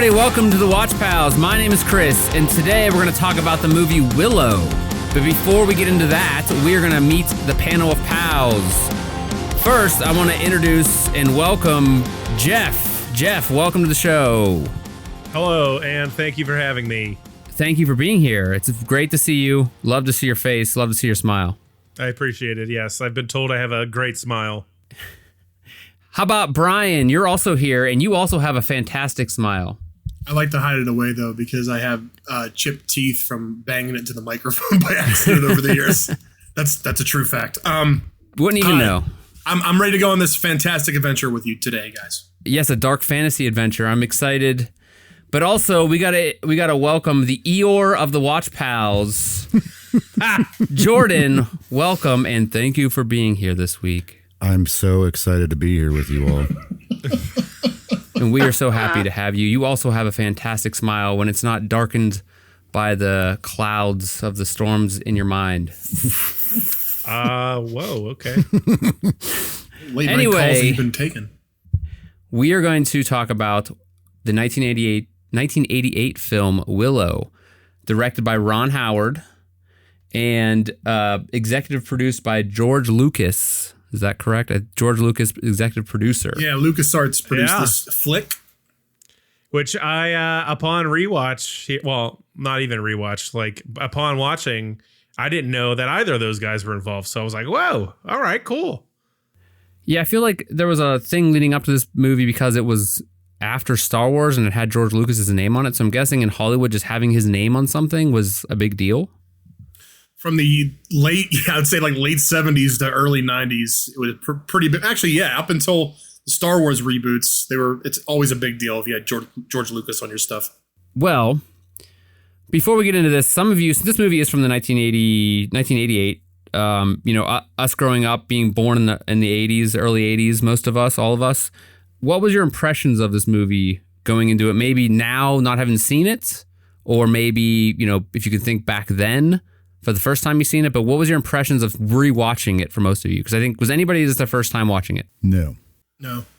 everybody, welcome to the Watch Pals. My name is Chris, and today we're going to talk about the movie Willow. But before we get into that, we're going to meet the panel of pals. First, I want to introduce and welcome Jeff. Jeff, welcome to the show. Hello, and thank you for having me. Thank you for being here. It's great to see you. Love to see your face. Love to see your smile. I appreciate it, yes. I've been told I have a great smile. How about Brian? You're also here, and you also have a fantastic smile. I like to hide it away, though, because I have chipped teeth from banging it to the microphone by accident over the years. That's a true fact. Wouldn't even know. I'm ready to go on this fantastic adventure with you today, guys. Yes, a dark fantasy adventure. I'm excited. But also, we gotta welcome the Eeyore of the Watch Pals. Jordan, welcome, and thank you for being here this week. I'm so excited to be here with you all. And we are so happy to have you. You also have a fantastic smile when it's not darkened by the clouds of the storms in your mind. Whoa, okay. Late night calls you've been taken. We are going to talk about the 1988 film Willow, directed by Ron Howard and executive produced by George Lucas. Is that correct? George Lucas, executive producer. Yeah, LucasArts produced this flick. Which I, upon rewatch, well, not even rewatch, like upon watching, I didn't know that either of those guys were involved. So I was like, whoa, all right, cool. Yeah, I feel like there was a thing leading up to this movie because it was after Star Wars and it had George Lucas's name on it. So I'm guessing in Hollywood, just having his name on something was a big deal. From the I'd say like late 70s to early 90s, it was pretty big. Actually, yeah, up until the Star Wars reboots, it's always a big deal if you had George Lucas on your stuff. Well, before we get into this, some of you, this movie is from the 1988. Us growing up, being born in the 80s, early 80s, most of us, all of us. What was your impressions of this movie going into it? Maybe now, not having seen it, or maybe, if you could think back then for the first time you've seen it, but what was your impressions of rewatching it for most of you? Because I think, was anybody this their first time watching it? No.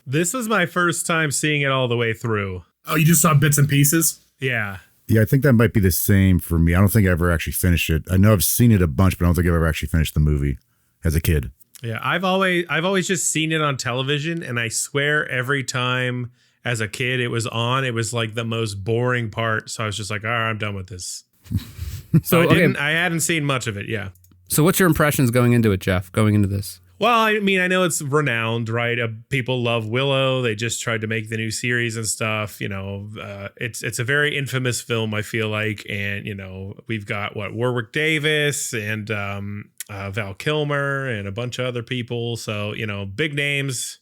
This was my first time seeing it all the way through. Oh, you just saw bits and pieces? Yeah. Yeah, I think that might be the same for me. I don't think I ever actually finished it. I know I've seen it a bunch, but I don't think I've ever actually finished the movie as a kid. Yeah, I've always just seen it on television, and I swear every time as a kid it was on, it was like the most boring part. So I was just like, all right, I'm done with this. So I hadn't seen much of it, yeah. So what's your impressions going into it, Jeff, going into this? Well, I mean, I know it's renowned, right? People love Willow. They just tried to make the new series and stuff. It's a very infamous film, I feel like. And, we've got Warwick Davis and Val Kilmer and a bunch of other people. So, big names.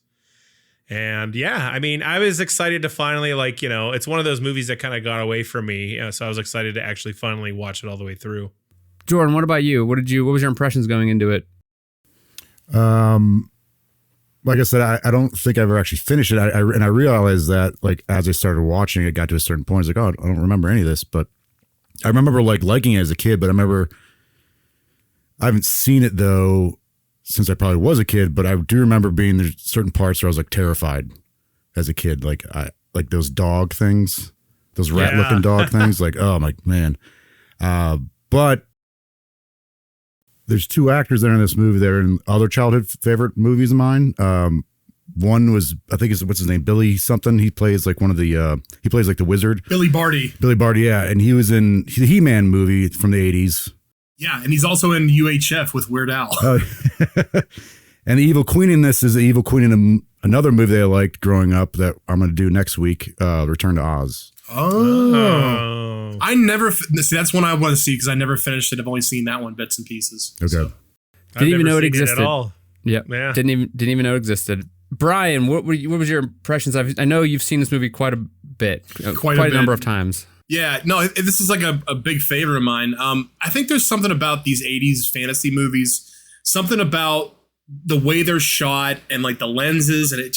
And yeah, I mean, I was excited to finally it's one of those movies that kind of got away from me. So I was excited to actually finally watch it all the way through. Jordan, what about you? What was your impressions going into it? Like I said, I don't think I've ever actually finished it. I realized that as I started watching it, got to a certain point, I was like, oh, I don't remember any of this, but I remember liking it as a kid, but I haven't seen it though since I probably was a kid, but I do remember there's certain parts where I was terrified as a kid, like those dog things, those rat looking dog things, oh my man. But there's two actors that are in this movie that are in other childhood favorite movies of mine. One was, I think what's his name? Billy something. He plays one of the, he plays the wizard. Billy Barty. Yeah. And he was in the He-Man movie from the 80s. Yeah, and he's also in UHF with Weird Al. And the evil queen in this is the evil queen in another movie that I liked growing up that I'm going to do next week, Return to Oz. Oh. I never see. That's one I want to see because I never finished it. I've only seen that one bits and pieces. Okay. So. Didn't even know it existed at all. Yep. Yeah. Didn't even know it existed. Brian, what was your impressions? I know you've seen this movie quite a bit, quite a number of times. Yeah, no, this is a big favorite of mine. I think there's something about these 80s fantasy movies, something about the way they're shot and the lenses, and it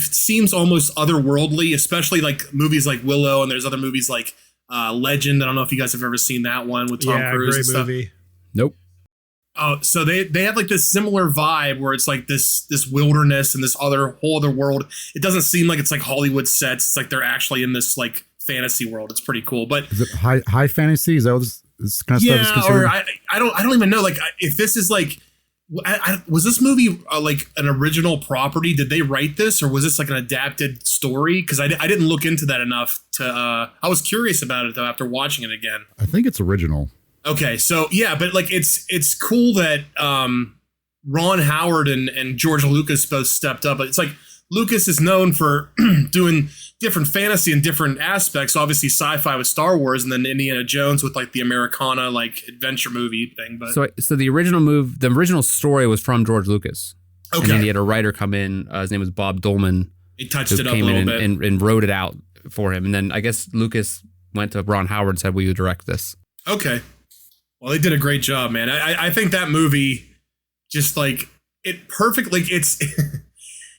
seems almost otherworldly, especially movies like Willow, and there's other movies like Legend. I don't know if you guys have ever seen that one with Tom Cruise great and stuff. Movie. Nope. Oh, so they have this similar vibe where it's this wilderness and this whole other world. It doesn't seem like it's Hollywood sets. It's they're actually in this fantasy world. It's pretty cool. But Is it high fantasy? Is that what this kind of stuff is yeah, considered? or I don't even know. Like if this is like, was this movie like an original property? Did they write this, or was this like an adapted story? Because I didn't look into that enough to. I was curious about it though after watching it again. I think it's original. Okay, so yeah, but like it's cool that Ron Howard and George Lucas both stepped up. It's like Lucas is known for doing different fantasy and different aspects. Obviously, sci-fi with Star Wars, and then Indiana Jones with like the Americana like adventure movie thing. But So the original story was from George Lucas. okay, And then he had a writer come in. His name was Bob Dolman. he touched Who it up a came little in bit. and wrote it out for him. And then I guess Lucas went to Ron Howard and said, "Will you direct this?" Okay. Well, they did a great job, man. I think that movie just like it perfectly. Like it's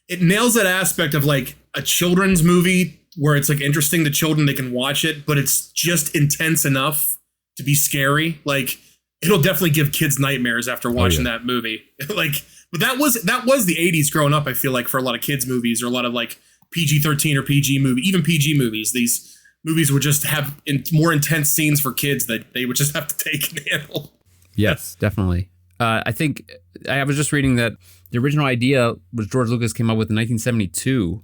it nails that aspect of like a children's movie where it's like interesting to children, they can watch it, but it's just intense enough to be scary. Like it'll definitely give kids nightmares after watching that movie. Like, but that was the 80s growing up. I feel like for a lot of kids movies or a lot of like PG-13 or PG movie, even PG movies, these movies would just have more intense scenes for kids that they would just have to take and handle. Yes, definitely. I think I was just reading that the original idea was George Lucas came up with in 1972,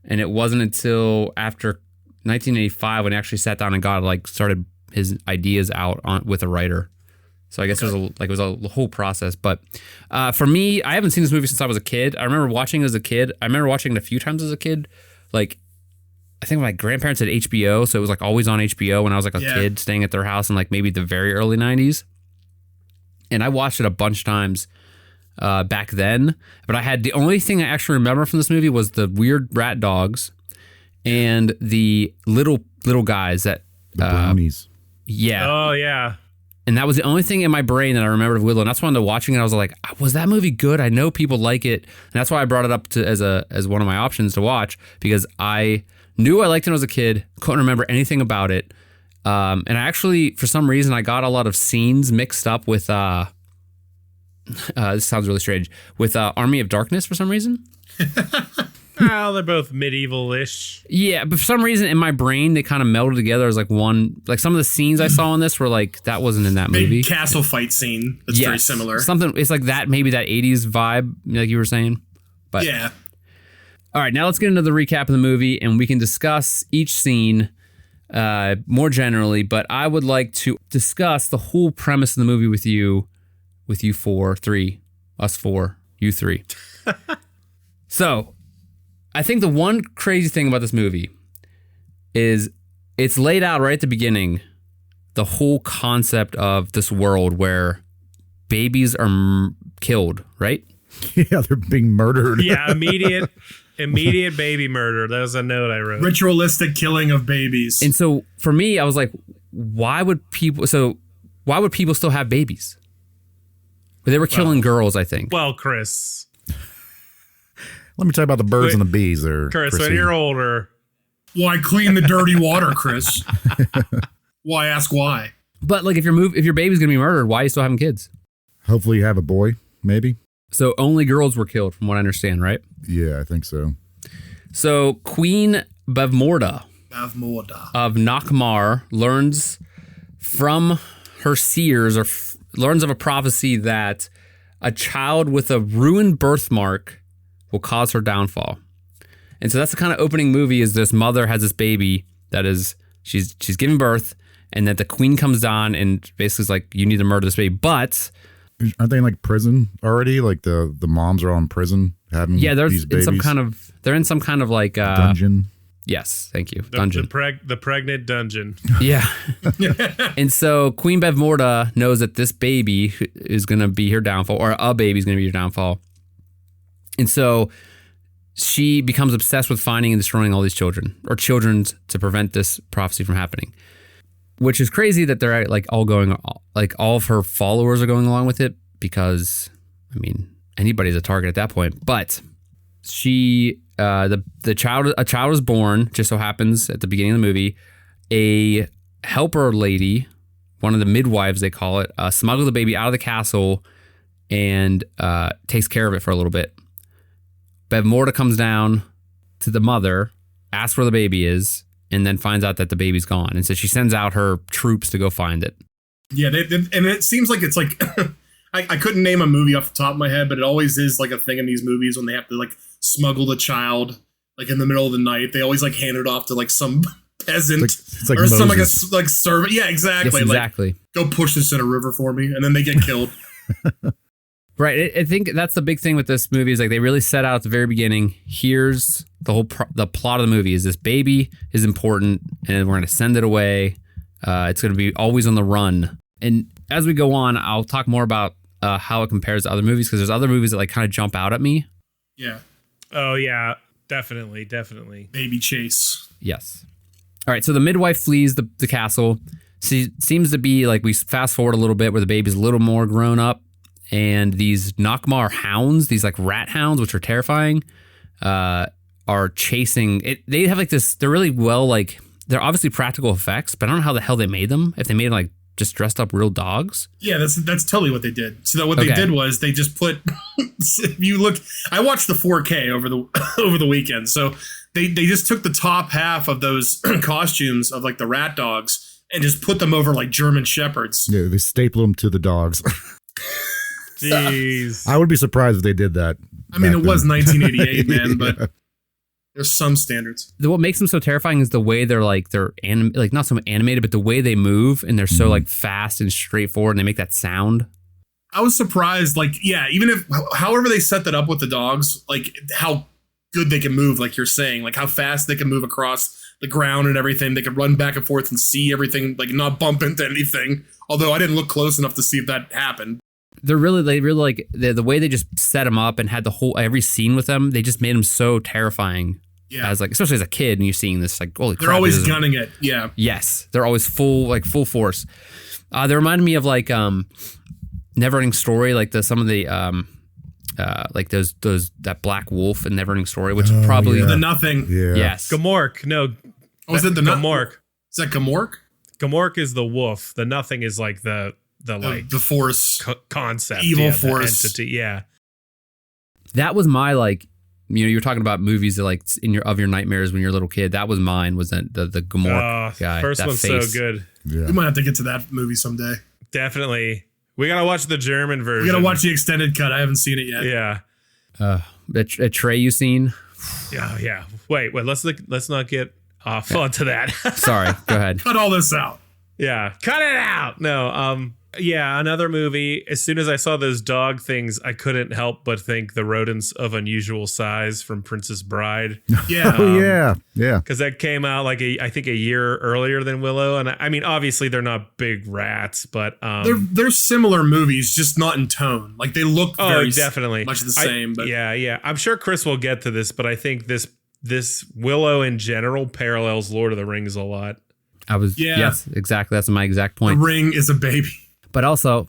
and it wasn't until after 1985 when he actually sat down and started his ideas out with a writer. So I guess it was a whole process. But for me, I haven't seen this movie since I was a kid. I remember watching it as a kid. I remember watching it a few times as a kid. Like I think my grandparents had HBO, so it was like always on HBO when I was like a kid staying at their house in like maybe the very early 90s. And I watched it a bunch of times back then. But the only thing I actually remember from this movie was the weird rat dogs and the little guys that The brownies. Yeah. Oh yeah. And that was the only thing in my brain that I remembered of Willow. And that's when I was watching it. I was like, was that movie good? I know people like it. And that's why I brought it up as one of my options to watch, because I knew I liked it when I was a kid, couldn't remember anything about it. And I actually, for some reason, I got a lot of scenes mixed up with, this sounds really strange, with Army of Darkness for some reason. Well, they're both medieval-ish. Yeah, but for some reason in my brain, they kind of melded together as like one, like some of the scenes I saw in this were like, that wasn't in that movie. Big castle fight scene that's very similar. Something, it's like that, maybe that 80s vibe, like you were saying. But yeah. All right, now let's get into the recap of the movie, and we can discuss each scene more generally. But I would like to discuss the whole premise of the movie with you us four, you three. So, I think the one crazy thing about this movie is it's laid out right at the beginning, the whole concept of this world where babies are killed, right? Yeah, they're being murdered. Yeah, immediate baby murder. That was a note I wrote. Ritualistic killing of babies. And so for me, I was like, why would people still have babies? But they were killing girls, I think. Well, Chris. Let me tell you about the birds and the bees there. Chris, when Chrissy. you're older. Why clean the dirty water, Chris? Why ask why? But like if your baby's gonna be murdered, why are you still having kids? Hopefully you have a boy, maybe. So only girls were killed, from what I understand, right? Yeah, I think so. So Queen Bavmorda of Nockmaar learns from her seers, or learns of a prophecy that a child with a ruined birthmark will cause her downfall. And so that's the kind of opening movie, is this mother has this baby that is, she's giving birth, and that the queen comes down and basically is like, you need to murder this baby. But aren't they in like prison already? Like the moms are all in prison having they're these babies? they're in some kind of like dungeon. Yes, thank you. The, Dungeon. The pregnant dungeon. Yeah. And so Queen Bavmorda knows that this baby is going to be her downfall, or a baby is going to be her downfall. And so she becomes obsessed with finding and destroying all these children, or children's, to prevent this prophecy from happening. Which is crazy that they're like all of her followers are going along with it, because, I mean, anybody's a target at that point. But she, a child is born, just so happens at the beginning of the movie. A helper lady, one of the midwives they call it, smuggles the baby out of the castle and takes care of it for a little bit. Bavmorda comes down to the mother, asks where the baby is, and then finds out that the baby's gone. And so she sends out her troops to go find it. Yeah, and it seems like it's like I couldn't name a movie off the top of my head, but it always is like a thing in these movies when they have to like smuggle the child like in the middle of the night. They always like hand it off to like some peasant It's like or some Moses. like servant. Yeah, exactly. Yes, exactly. Like, go push this in a river for me, and then they get killed. Right. I think that's the big thing with this movie is like they really set out at the very beginning. Here's the whole the plot of the movie is this baby is important, and we're going to send it away. It's going to be always on the run. And as we go on, I'll talk more about how it compares to other movies because there's other movies that like kind of jump out at me. Yeah. Oh yeah, definitely. Baby chase. Yes. All right. So the midwife flees the castle. She seems to be like we fast forward a little bit where the baby's a little more grown up. And these Nockmaar hounds, these like rat hounds, which are terrifying, are chasing it. They have like this, they're really well, like, they're obviously practical effects, but I don't know how the hell they made them. If they made them like just dressed up real dogs. Yeah, that's totally what they did. So that what they did was they just put, if you look, I watched the 4K over the weekend. So they just took the top half of those costumes of like the rat dogs and just put them over like German shepherds. Yeah, they staple them to the dogs. Jeez. I would be surprised if they did that. I mean, it was then. 1988, man, but there's some standards. What makes them so terrifying is the way they're like not so animated, but the way they move and they're so like fast and straightforward and they make that sound. I was surprised, like, yeah, even if, however they set that up with the dogs, like how good they can move, like you're saying, like how fast they can move across the ground and everything. They can run back and forth and see everything, like not bump into anything. Although I didn't look close enough to see if that happened. They really like the way they just set them up and had every scene with them. They just made them so terrifying. Yeah, as like especially as a kid, and you're seeing this like holy crap. They're always gunning it. Yeah. Yes, they're always full force. They reminded me of like Neverending Story, like some of the like those that black wolf in Neverending Story, which is probably the Nothing. Yeah. Yes, Gamork. No. Was it the Gamork? Is that Gamork? Gamork is the wolf. The Nothing is like the force concept, evil force entity. Yeah, that was my like. You know, you're talking about movies that like in your nightmares when you're a little kid. That was mine. Was that the Gamork guy? First that one's face. So good. Yeah. We might have to get to that movie someday. Definitely. We gotta watch the German version. We gotta watch the extended cut. I haven't seen it yet. Yeah. A tray you seen? Yeah. Wait. Let's not get off onto that. Sorry. Go ahead. Cut all this out. Yeah. Cut it out. No. Yeah, another movie. As soon as I saw those dog things, I couldn't help but think the rodents of unusual size from Princess Bride. Yeah. Oh, yeah. Because that came out like I think a year earlier than Willow. And I mean, obviously they're not big rats, but they're similar movies, just not in tone. Like they look very definitely much the same. But yeah. I'm sure Chris will get to this, but I think this Willow in general parallels Lord of the Rings a lot. Yes, exactly. That's my exact point. The ring is a baby. But also,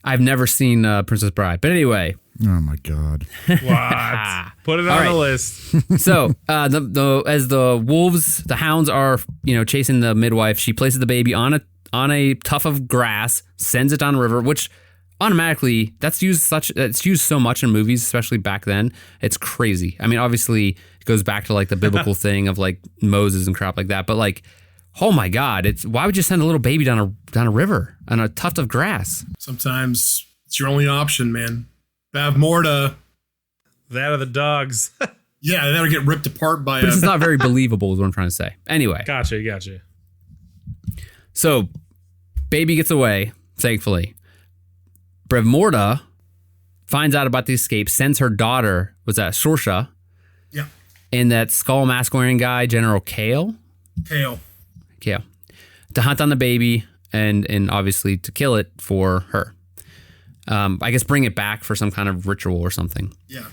I've never seen Princess Bride. But anyway. Oh my God. What? Put it on the list. So, as the wolves, the hounds are, chasing the midwife, she places the baby on a tuft of grass, sends it down the river, which automatically it's used so much in movies, especially back then. It's crazy. I mean, obviously, it goes back to like the biblical thing of like Moses and crap like that. But like, oh my God! Why would you send a little baby down a river on a tuft of grass? Sometimes it's your only option, man. Have more to that of the dogs. Yeah, that'll get ripped apart by. But it's not very believable, is what I'm trying to say. Anyway, gotcha. So, baby gets away, thankfully. Brevmorda finds out about the escape, sends her daughter, was that Sorsha? Yeah. And that skull mask wearing guy, General Kale, to hunt on the baby and obviously to kill it for her. I guess bring it back for some kind of ritual or something. Yeah.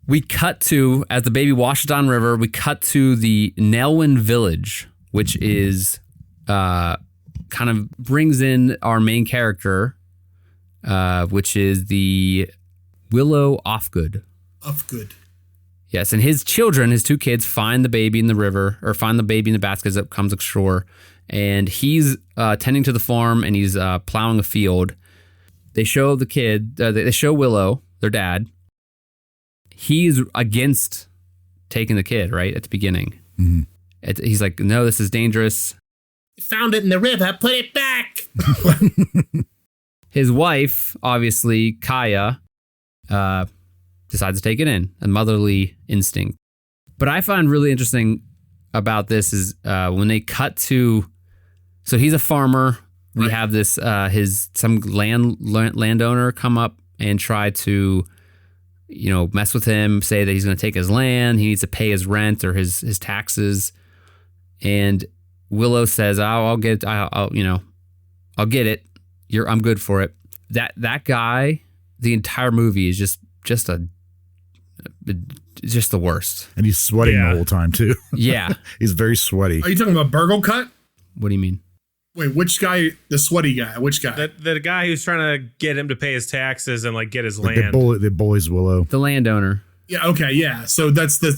We cut to, as the baby washes down river, we cut to the Nelwyn village, which is kind of brings in our main character, which is the Willow Offgood. Yes, and his children, his two kids, find the baby in the river, or find the baby in the basket as it comes ashore, and he's tending to the farm, and he's plowing a field. They show the kid, they show Willow, their dad. He's against taking the kid, right, at the beginning. Mm-hmm. He's like, no, this is dangerous. Found it in the river. Put it back. His wife, obviously, Kaya, decides to take it in, a motherly instinct. But I find really interesting about this is when they cut to, so he's a farmer. We Right. have this, some landowner come up and try to, mess with him, say that he's going to take his land. He needs to pay his rent or his taxes. And Willow says, I'll get it. I'm good for it. That guy, the entire movie is just the worst. And he's sweating the whole time too. Yeah. He's very sweaty. Are you talking about Burgle Cut? What do you mean? Wait, which guy? The sweaty guy? Which guy? The guy who's trying to get him to pay his taxes and like get his Like, land. the bullies Willow. The landowner. Yeah. Okay. Yeah. So that's the.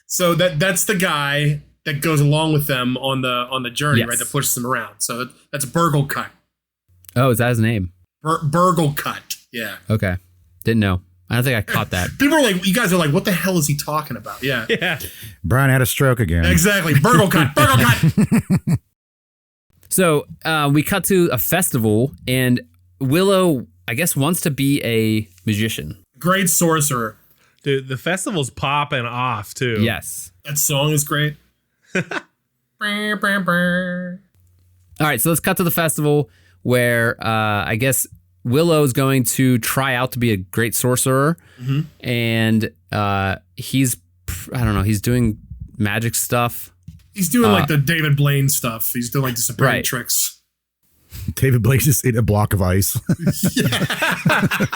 So that's the guy that goes along with them on the journey, Yes. right? That pushes them around. So that's Burgle Cut. Oh, is that his name? Burgle Cut. Yeah. Okay. Didn't know. I don't think I caught that. People are like, you guys are like, what the hell is he talking about? Yeah. Yeah. Brian had a stroke again. Exactly. Burgle Cut. Burgle Cut. So we cut to a festival, and Willow, I guess, wants to be a magician. Great sorcerer. Dude, the festival's popping off too. Yes. That song is great. Brr, brr, brr. All right, so let's cut to the festival where I guess Willow's going to try out to be a great sorcerer, and he's doing magic stuff. He's doing like the David Blaine stuff. He's doing like disappearing Right. tricks. David Blake just ate a block of ice.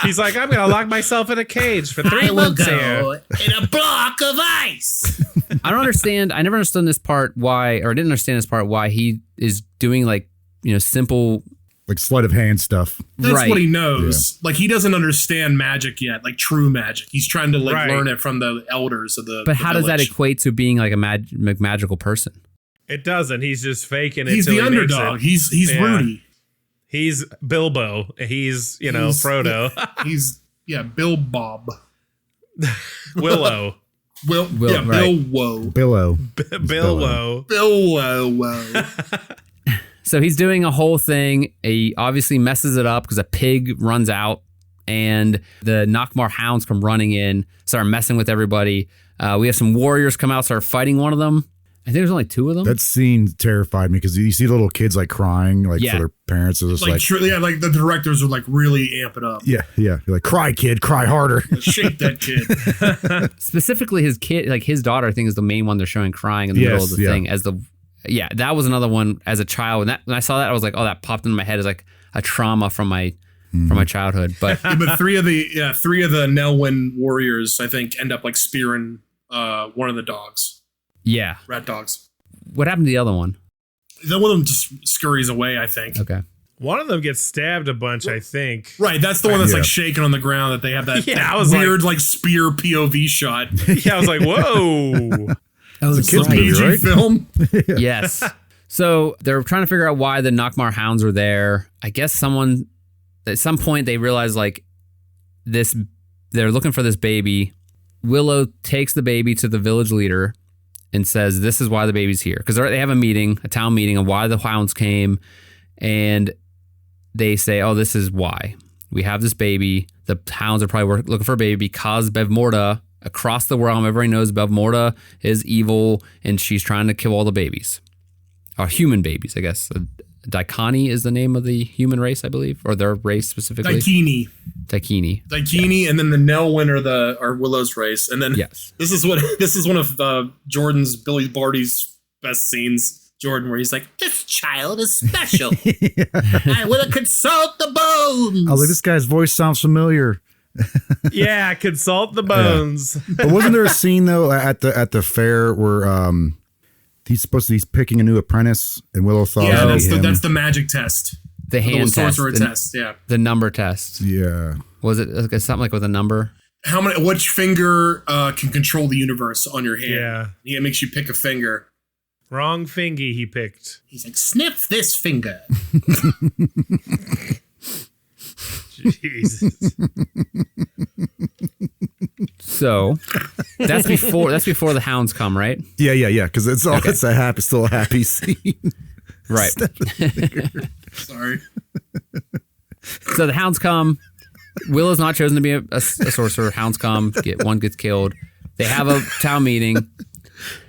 He's like, I'm gonna lock myself in a cage for 3 months here. in a block of ice. I don't understand. I never understood this part why, or I didn't understand this part why he is doing like, simple. Like sleight of hand stuff. That's Right. what he knows. Like he doesn't understand magic yet, like true magic. He's trying to Right. learn it from the elders of the. But how does that village. equate to being like a magical person? It doesn't. He's just faking it. He's till the he makes underdog. it. He's Yeah. Rudy. He's Bilbo. He's He's- Frodo. He's Bill Bob. Willow. Will right. Bilwo. Billow. Bilbo. Bilwo. So he's doing a whole thing. He obviously messes it up because a pig runs out, and the Nockmar hounds come running in, start messing with everybody. We have some warriors come out, start fighting one of them. I think there's only 2 of them. That scene terrified me because you see little kids like crying like Yeah. for their parents. It was Like, like the directors are like really amp it up. yeah. You're like, cry, kid, cry harder. Shake that kid. Specifically, his kid, like his daughter, I think is the main one they're showing crying in the middle of the thing. That was another one as a child. When I saw that, I was like, oh, that popped into my head as like a trauma from my childhood. But Yeah, but three of the Nelwyn warriors, I think, end up like spearing one of the dogs, yeah, rat dogs. what happened to the other one? Then one of them just scurries away, I think. Okay. One of them gets stabbed a bunch, I think. Right, that's the one that's Yeah. like shaking on the ground. That they have that, Yeah, that I was weird like spear POV shot. Yeah, I was like, whoa. That was a kid's right. movie, PG right? film. Yes. So they're trying to figure out why the Nockmar hounds are there. I guess someone at some point they realize like they're looking for this baby. Willow takes the baby to the village leader and says, this is why the baby's here. Because they have a town meeting of why the hounds came. And they say, oh, this is why. We have this baby. The hounds are probably looking for a baby because Bevmorda, across the realm, everybody knows Bevmorda is evil and she's trying to kill all the babies. Or human babies, I guess. Daikani is the name of the human race, I believe. Or their race specifically. Daikini. And then the Nelwyn are Willow's race. And then Yes. this is one of Jordan's Billy Barty's best scenes. Jordan, where he's like, "This child is special. I will consult the bones." I was like, this guy's voice sounds familiar. Yeah, consult the bones. But wasn't there a scene though at the fair where he's picking a new apprentice and Willow thought Yeah, it was him? that's the magic test. The hand The test. sorcerer test. Yeah. The number test. Yeah. Was it something like with a number? Which finger can control the universe on your hand? Yeah. It makes you pick a finger. Wrong fingy he picked. He's like, sniff this finger. Jesus. So That's before the hounds come, right? Yeah. Because it's still a happy scene. Right. Sorry. So the hounds come. Willow's not chosen to be a sorcerer. Hounds come. One gets killed. They have a town meeting.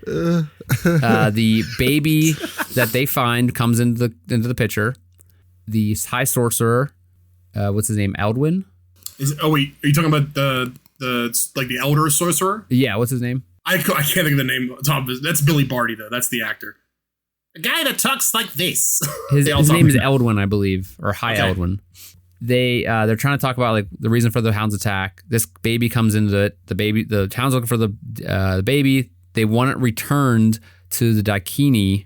The baby that they find comes into the picture. The high sorcerer, what's his name? Aldwin. Are you talking about the elder sorcerer? Yeah, what's his name? I can't think of the name. That's Billy Barty though. That's the actor. A guy that talks like this. His name is Eldwin, I believe, or High Eldwin. They're trying to talk about like the reason for the hound's attack. This baby comes into it. The town's looking for the baby. They want it returned to the Daikini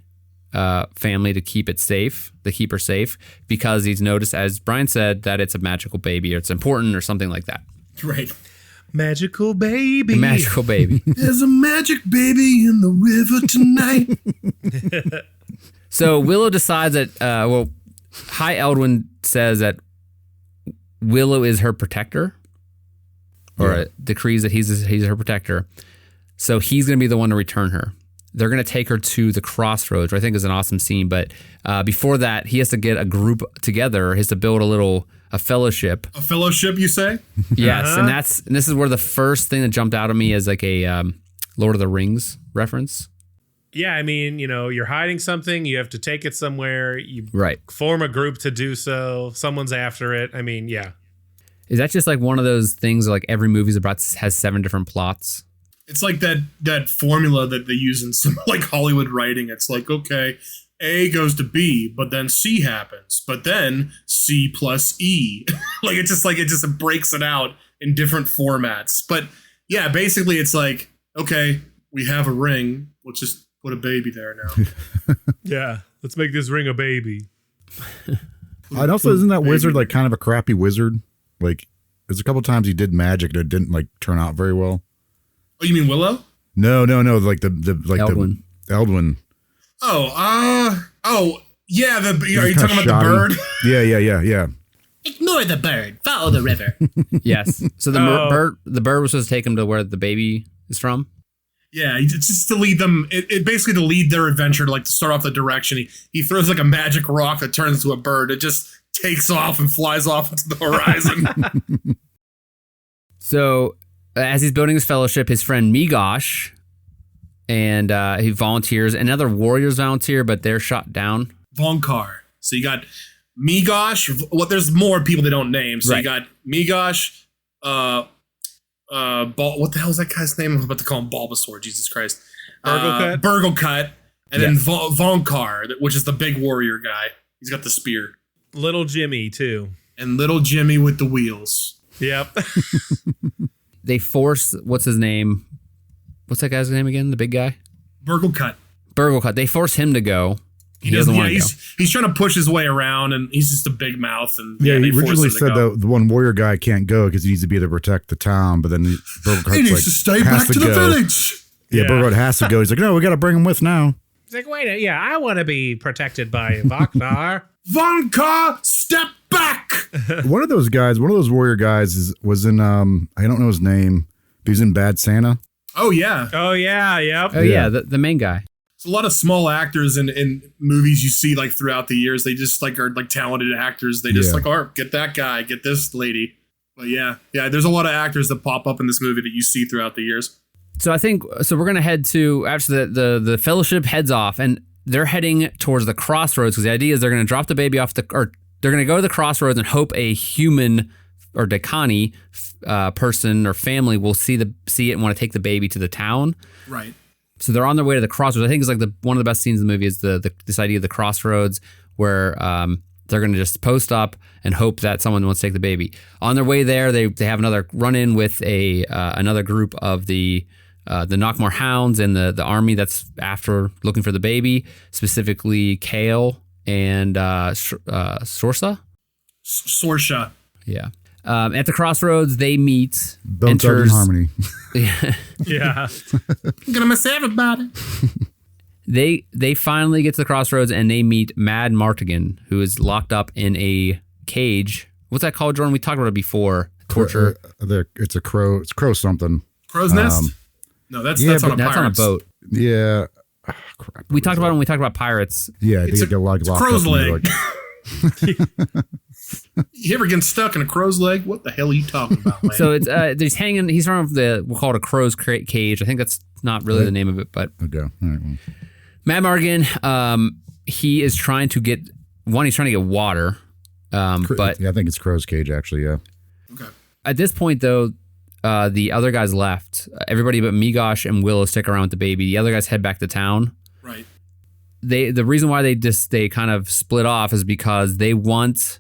family to keep it safe, to keep her safe, because he's noticed, as Brian said, that it's a magical baby or it's important or something like that. Right. Magical baby. Magical baby. There's a magic baby in the river tonight. So Willow decides that, High Eldwin says that Willow is her protector, or decrees that he's her protector. So he's going to be the one to return her. They're going to take her to the crossroads, which I think is an awesome scene. But before that, he has to get a group together. He has to build a fellowship. A fellowship, you say? Yes, and this is where the first thing that jumped out at me is like a Lord of the Rings reference. Yeah, I mean, you're hiding something. You have to take it somewhere. You form a group to do so. Someone's after it. I mean, yeah. Is that just like one of those things like every movie's about has 7 different plots? It's like that formula that they use in some like Hollywood writing. It's like, okay, A goes to B, but then C happens, but then C plus E. It just breaks it out in different formats. But yeah, basically it's like, okay, we have a ring. Let's just put a baby there now. Yeah, let's make this ring a baby. And also, isn't that wizard like kind of a crappy wizard? Like, there's a couple times he did magic that didn't like turn out very well. Oh, you mean Willow? No. Like the Eldwin. Eldwin. Yeah. Are you talking about the bird? Yeah. Ignore the bird. Follow the river. Yes. So the bird was supposed to take him to where the baby is from. Yeah, it's just to lead them. It basically to lead their adventure, to start off the direction. He throws like a magic rock that turns into a bird. It just takes off and flies off into the horizon. So, as he's building his fellowship, his friend Migosh, and he volunteers, and other warriors volunteer, but they're shot down. Vonkar. So you got Migosh. There's more people they don't name. So you got Migosh. What the hell is that guy's name? I'm about to call him Bulbasaur. Jesus Christ. Burglecut. And then Vonkar, which is the big warrior guy. He's got the spear. Little Jimmy, too. And little Jimmy with the wheels. Yep. They force, what's his name? What's that guy's name again? The big guy? Burglecut. They force him to go. He doesn't want to go. He's trying to push his way around, and he's just a big mouth. And he originally said the one warrior guy can't go because he needs to be there to protect the town. But then Burglecut needs to stay back to the village. Yeah, Burglecut has to go. He's like, no, we got to bring him with now. He's like, wait, I want to be protected by Vaknar. Vonkar, step back. One of those warrior guys was in I don't know his name, but he's in Bad Santa. Oh yeah. Yep. Oh yeah, the main guy. It's a lot of small actors in movies you see throughout the years. They just are talented actors. They just get that guy, get this lady. But yeah, there's a lot of actors that pop up in this movie that you see throughout the years. So I think we're gonna head to after the fellowship heads off, and they're heading towards the crossroads because the idea is they're gonna drop the baby off they're gonna go to the crossroads and hope a human or Daikini person or family will see it and want to take the baby to the town. Right. So they're on their way to the crossroads. I think it's like one of the best scenes in the movie is this idea of the crossroads where they're going to just post up and hope that someone wants to take the baby. On their way there, they have another run-in with another group of the Nockmar hounds and the army that's after looking for the baby, specifically Kale and Sorsha. Yeah. At the crossroads, they meet. Bones are in harmony. Yeah. I'm gonna miss everybody. They finally get to the crossroads and they meet Mad Martigan, who is locked up in a cage. What's that called, Jordan? We talked about it before. Torture. It's a crow. It's crow something. Crow's nest. No, that's on a that's on a boat. Yeah. Oh, crap. We talked about it when we talked about pirates. Yeah, they get locked up. Crow's leg. Like, You ever get stuck in a crow's leg? What the hell are you talking about, man? So it's he's hanging. He's from we'll call it a crow's cage. I think that's not really the name of it, but okay. All right, well. Matt Mardigan, he is trying to get He's trying to get water, but yeah, I think it's crow's cage actually. Yeah. Okay. At this point, though, the other guys left. Everybody but Migosh and Willow stick around with the baby. The other guys head back to town. Right. The reason why they kind of split off is because they want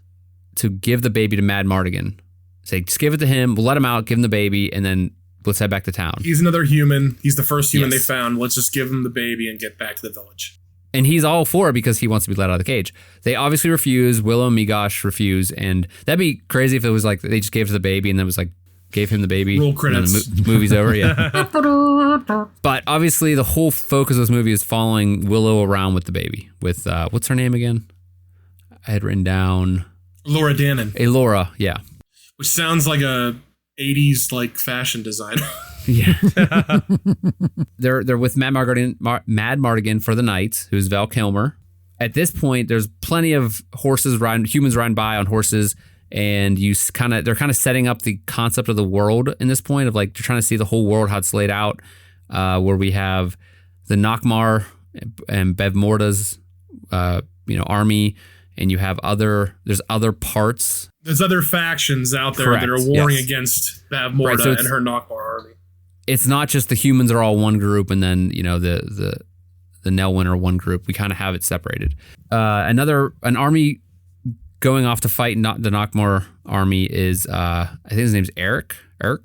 to give the baby to Mad Mardigan. Say, just give it to him. We'll let him out. Give him the baby, and then let's head back to town. He's another human. He's the first human they found. Let's just give him the baby and get back to the village. And he's all for it because he wants to be let out of the cage. They obviously refuse. Willow and Migosh refuse, and that'd be crazy if it was like they just gave it to the baby and then was like gave him the baby. Roll credits. And then the movie's over. Yeah. But obviously, the whole focus of this movie is following Willow around with the baby. With what's her name again? I had written down Laura Dannon. Laura, yeah. Which sounds like a 80s like fashion designer. Yeah. They're with Mad Mardigan for the night, who's Val Kilmer. At this point, there's plenty of humans riding by on horses, and they're kind of setting up the concept of the world in this point of like you're trying to see the whole world, how it's laid out, where we have the Nockmaar and Bev Morda's army, and you have there's other parts. There's other factions out there that are warring against Bev Morda and her Nockmaar army. It's not just the humans are all one group, and then the Nelwyn are one group. We kind of have it separated. An army going off to fight the Nockmaar army is I think his name's Eric. Eric.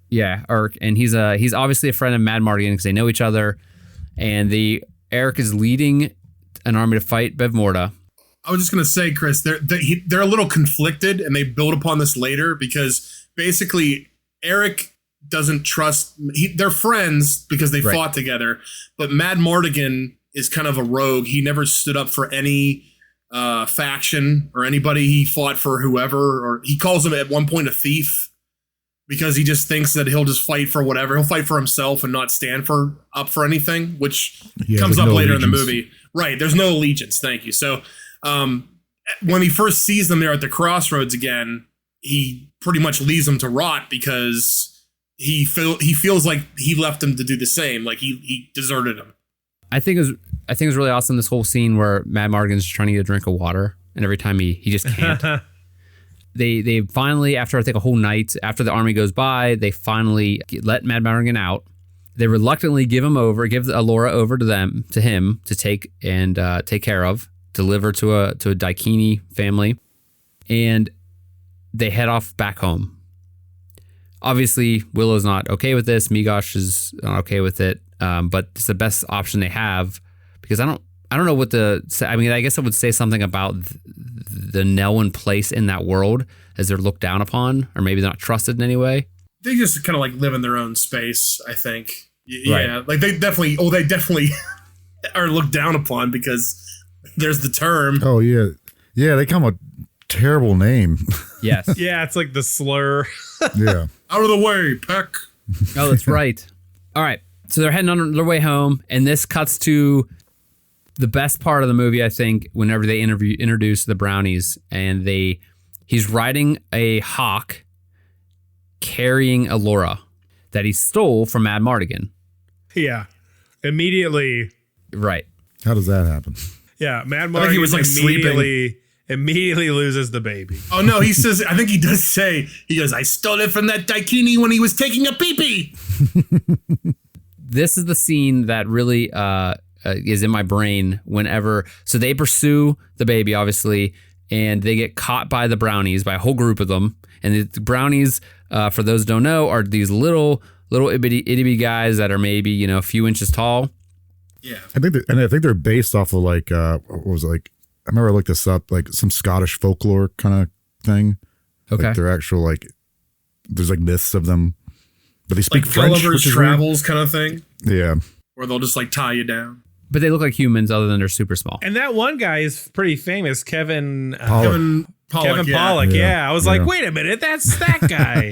Yeah, Eric, and he's obviously a friend of Mad Mardigan because they know each other, and Eric is leading an army to fight Bev Morda. I was just gonna say, Chris, they're a little conflicted, and they build upon this later because basically Eric doesn't trust. They're friends because they fought together, but Mad Mardigan is kind of a rogue. He never stood up for any faction or anybody. He fought for whoever, or he calls him at one point a thief because he just thinks that he'll just fight for whatever. He'll fight for himself and not stand up for anything, which comes up later in the movie. Right. There's no allegiance. Thank you. So when he first sees them there at the crossroads again, he pretty much leaves them to rot because he feels like he left them to do the same. Like he deserted him. I think it's really awesome, this whole scene where Mad Mardigan's just trying to get a drink of water, and every time he just can't. They finally, after I think a whole night, after the army goes by, they finally let Mad Mardigan out. They reluctantly give Laura over to him to take care of, deliver to a Daikini family, and they head off back home. Obviously, Willow's not okay with this. Migosh is not okay with it, but it's the best option they have because I don't know what I guess I would say something about the Nelwyn place in that world as they're looked down upon, or maybe they're not trusted in any way. They just kind of like live in their own space, I think. Yeah, right. Like they definitely are looked down upon because there's the term. Oh yeah, yeah. They come a terrible name. Yes. Yeah, it's like the slur. Yeah. Out of the way, Peck. Oh, that's right. All right. So they're heading on their way home, and this cuts to the best part of the movie, I think, whenever they introduce the brownies, and he's riding a hawk carrying a Laura that he stole from Mad Mardigan. Yeah. Immediately. Right. How does that happen? Yeah, Mad Mardigan I think he was like immediately loses the baby. Oh no, he says, I think he does say, he goes, I stole it from that Daikini when he was taking a pee-pee. This is the scene that really is in my brain so they pursue the baby, obviously, and they get caught by the brownies, by a whole group of them. And the brownies, for those who don't know, are these little itty guys that are maybe, a few inches tall. Yeah. I think they're based off of like, what was it, like, I remember I looked this up, like some Scottish folklore kind of thing. Okay. Like they're actual, like, there's like myths of them, but they speak like French. Gulliver's Travels kind of thing. Yeah. Where they'll just like tie you down. But they look like humans other than they're super small. And that one guy is pretty famous, Kevin Pollak. Pollak. Yeah. I was like, wait a minute, that's that guy.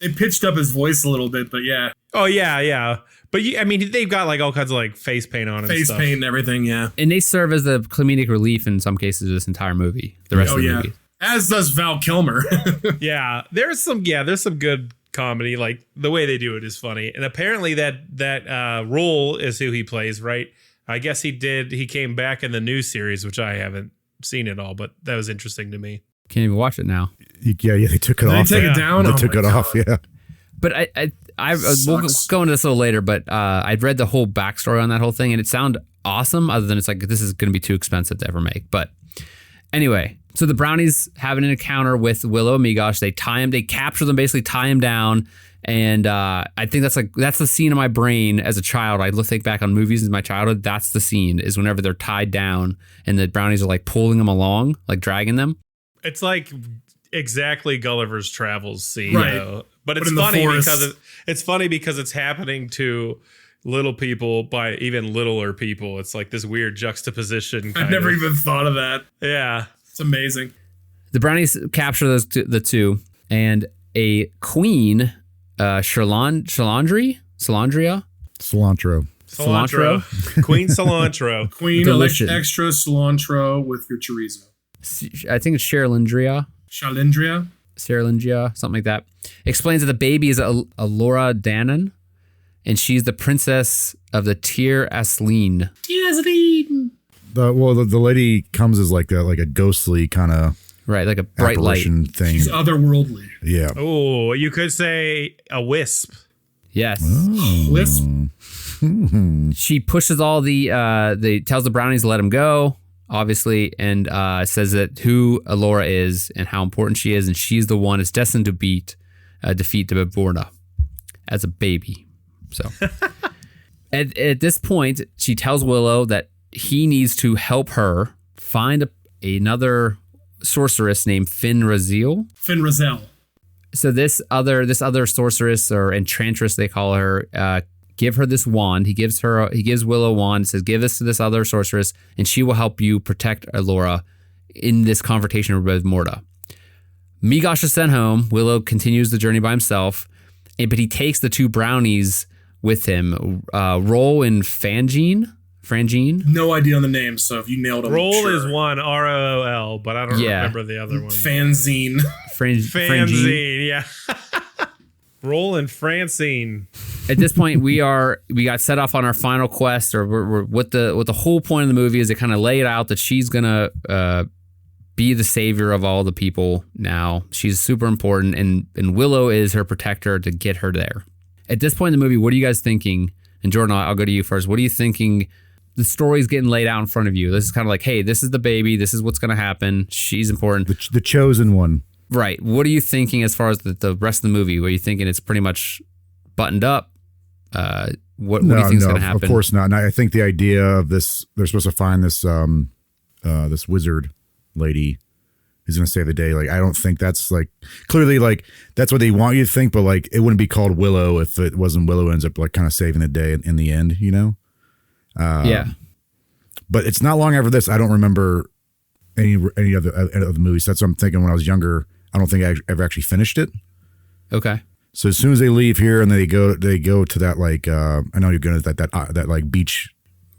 They pitched up his voice a little bit, but yeah. Oh yeah. But I mean, they've got like all kinds of like face paint on and Face stuff. paint and everything, yeah. And they serve as the comedic relief in some cases of this entire movie. The rest of the movie. As does Val Kilmer. Yeah, there's some good comedy. Like the way they do it is funny. And apparently that role is who he plays, right? I guess he came back in the new series, which I haven't seen at all, but that was interesting to me. Can't even watch it now. Yeah, they took it off. They take it down? They took it off, yeah. But we'll go into this a little later, but I'd read the whole backstory on that whole thing, and it sounded awesome, other than it's like, this is going to be too expensive to ever make. But anyway, so the brownies have an encounter with Willow and Migosh. They capture them, basically tie him down. And I think that's the scene in my brain as a child. I think back on movies in my childhood. That's the scene, is whenever they're tied down and the brownies are like pulling them along, like dragging them. It's like exactly Gulliver's Travels scene, right? Though. But it's funny because it's happening to little people by even littler people. It's like this weird juxtaposition. I've never even thought of that. Yeah, it's amazing. The brownies capture the two, and a queen, Cilantro. Queen Cilantro. Queen Delicious. extra cilantro with your chorizo. I think it's Cherlindria, something like that. Explains that the baby is Laura Dannon, and she's the princess of the Tir Asleen. The lady comes as like a ghostly kind of right, like a bright light thing. She's otherworldly. Yeah. Oh, you could say a wisp. Yes. Oh. Wisp. She pushes all tells the brownies to let him go, obviously, and says that who Alora is and how important she is, and she's the one that's destined to defeat the Baborna as a baby. So at this point, she tells Willow that he needs to help her find another sorceress named Finrazel. So this other sorceress or enchantress, they call her, give her this wand. He gives Willow a wand, says, give this to this other sorceress, and she will help you protect Alora in this confrontation with Morda. Migosh is sent home. Willow continues the journey by himself, but he takes the two brownies with him. Roll and Frangine. No idea on the name, so if you nailed them, Roll sure. is one, ROOL, but I don't remember the other one. Fanzine, yeah. Roll and Francine. At this point, we got set off on our final quest, or we're what the whole point of the movie is. They kind of lay it out that she's gonna be the savior of all the people. Now she's super important, and Willow is her protector to get her there. At this point in the movie, what are you guys thinking? And Jordan, I'll go to you first. What are you thinking? The story's getting laid out in front of you. This is kind of like, hey, this is the baby. This is what's going to happen. She's important. The chosen one. Right. What are you thinking as far as the rest of the movie? Are you thinking it's pretty much buttoned up? What do you think is going to happen? Of course not. And I think the idea of this, they're supposed to find this this wizard lady who's going to save the day. Like, I don't think that's like, clearly like that's what they want you to think, but like it wouldn't be called Willow if it wasn't Willow ends up like kind of saving the day in the end, you know? Yeah. But it's not long after this. I don't remember any other movies. That's what I'm thinking when I was younger. I don't think I ever actually finished it. Okay. So as soon as they leave here and they go to that like I know you're going to that like beach,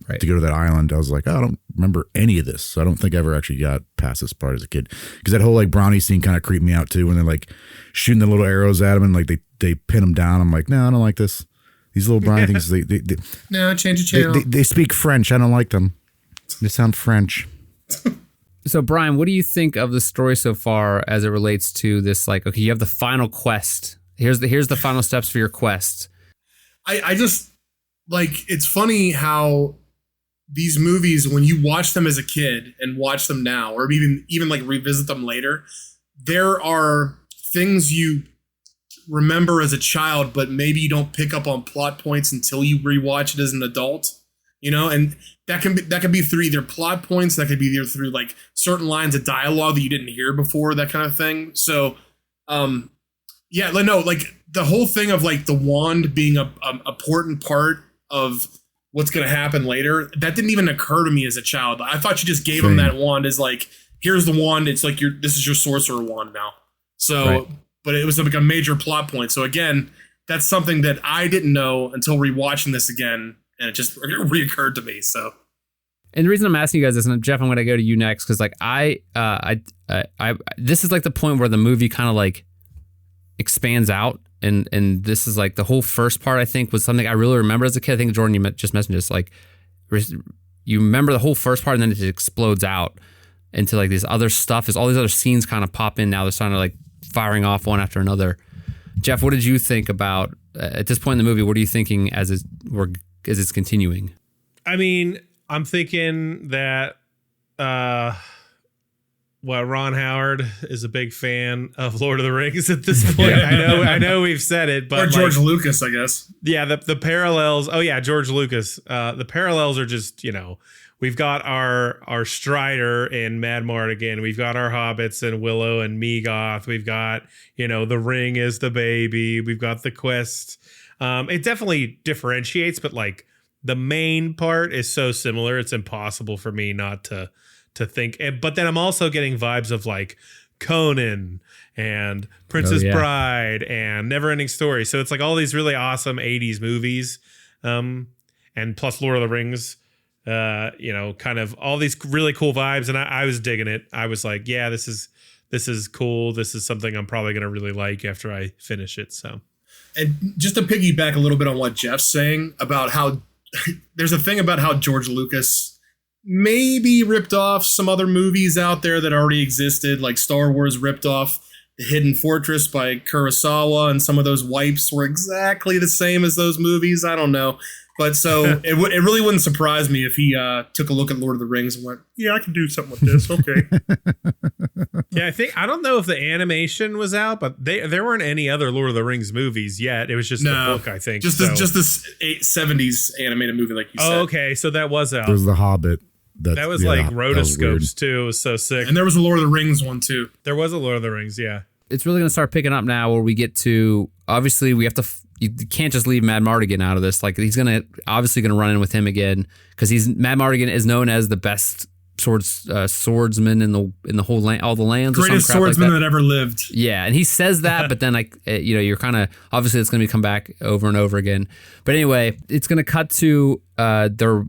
right, to go to that island. I was like, oh, I don't remember any of this. So I don't think I ever actually got past this part as a kid, because that whole like brownie scene kind of creeped me out too, when they're like shooting the little arrows at him and like they pin him down. I'm like, no, I don't like this. These little brownie things, they no, change the channel. They speak French. I don't like them. They sound French. So Brian, what do you think of the story so far as it relates to this? Like, okay, you have the final quest. Here's the final steps for your quest. I just like, it's funny how these movies, when you watch them as a kid and watch them now, or even like revisit them later, there are things you remember as a child, but maybe you don't pick up on plot points until you rewatch it as an adult, you know, and that can be through either plot points, that could be either through like certain lines of dialogue that you didn't hear before, that kind of thing. So, yeah, no, like the whole thing of like the wand being a important part of what's going to happen later, that didn't even occur to me as a child. I thought you just gave him that wand as like, here's the wand. It's like this is your sorcerer wand now. So, right. but it was like a major plot point. So again, that's something that I didn't know until rewatching this again, and it just reoccurred to me. So, and the reason I'm asking you guys this, and Jeff, I'm going to go to you next, because like I this is like the point where the movie kind of like expands out, and this is like the whole first part. I think was something I really remember as a kid. I think Jordan, you just mentioned this, like you remember the whole first part, and then it explodes out into like this other stuff. Is all these other scenes kind of pop in now? They're starting to like firing off one after another. Jeff, what did you think about at this point in the movie? What are you thinking as it's continuing? I mean, I'm thinking that Ron Howard is a big fan of Lord of the Rings at this point. Yeah. I know we've said it, but or George Lucas, I guess. Yeah, the parallels. Oh yeah, George Lucas. The parallels are just, we've got our Strider in Mad Mardigan. We've got our hobbits in Willow and Megoth. We've got, the ring is the baby. We've got the quest. It definitely differentiates, but like the main part is so similar. It's impossible for me not to think. But then I'm also getting vibes of like Conan and Princess Bride and Neverending Story. So it's like all these really awesome 80s movies. And plus Lord of the Rings. Kind of all these really cool vibes, and I was digging it. I was like, yeah, this is cool. This is something I'm probably gonna really like after I finish it. So, and just to piggyback a little bit on what Jeff's saying about how there's a thing about how George Lucas maybe ripped off some other movies out there that already existed, like Star Wars ripped off The Hidden Fortress by Kurosawa, and some of those wipes were exactly the same as those movies. I don't know. But so it really wouldn't surprise me if he took a look at Lord of the Rings and went, yeah, I can do something with this. Okay. Yeah, I don't know if the animation was out, but there weren't any other Lord of the Rings movies yet. It was just the book, I think. Just this 70s animated movie, like you said. Oh, okay. So that was out. There was The Hobbit. That was like rotoscopes too. It was so sick. And there was a Lord of the Rings one too. There was a Lord of the Rings, yeah. It's really going to start picking up now where we get to, obviously we have to, you can't just leave Mad Mardigan out of this. Like he's obviously going to run in with him again, because Mad Mardigan is known as the best swordsman in the whole land, all the lands. Greatest swordsman that ever lived. Yeah, and he says that, but then you're kind of, obviously it's going to come back over and over again. But anyway, it's going to cut to they're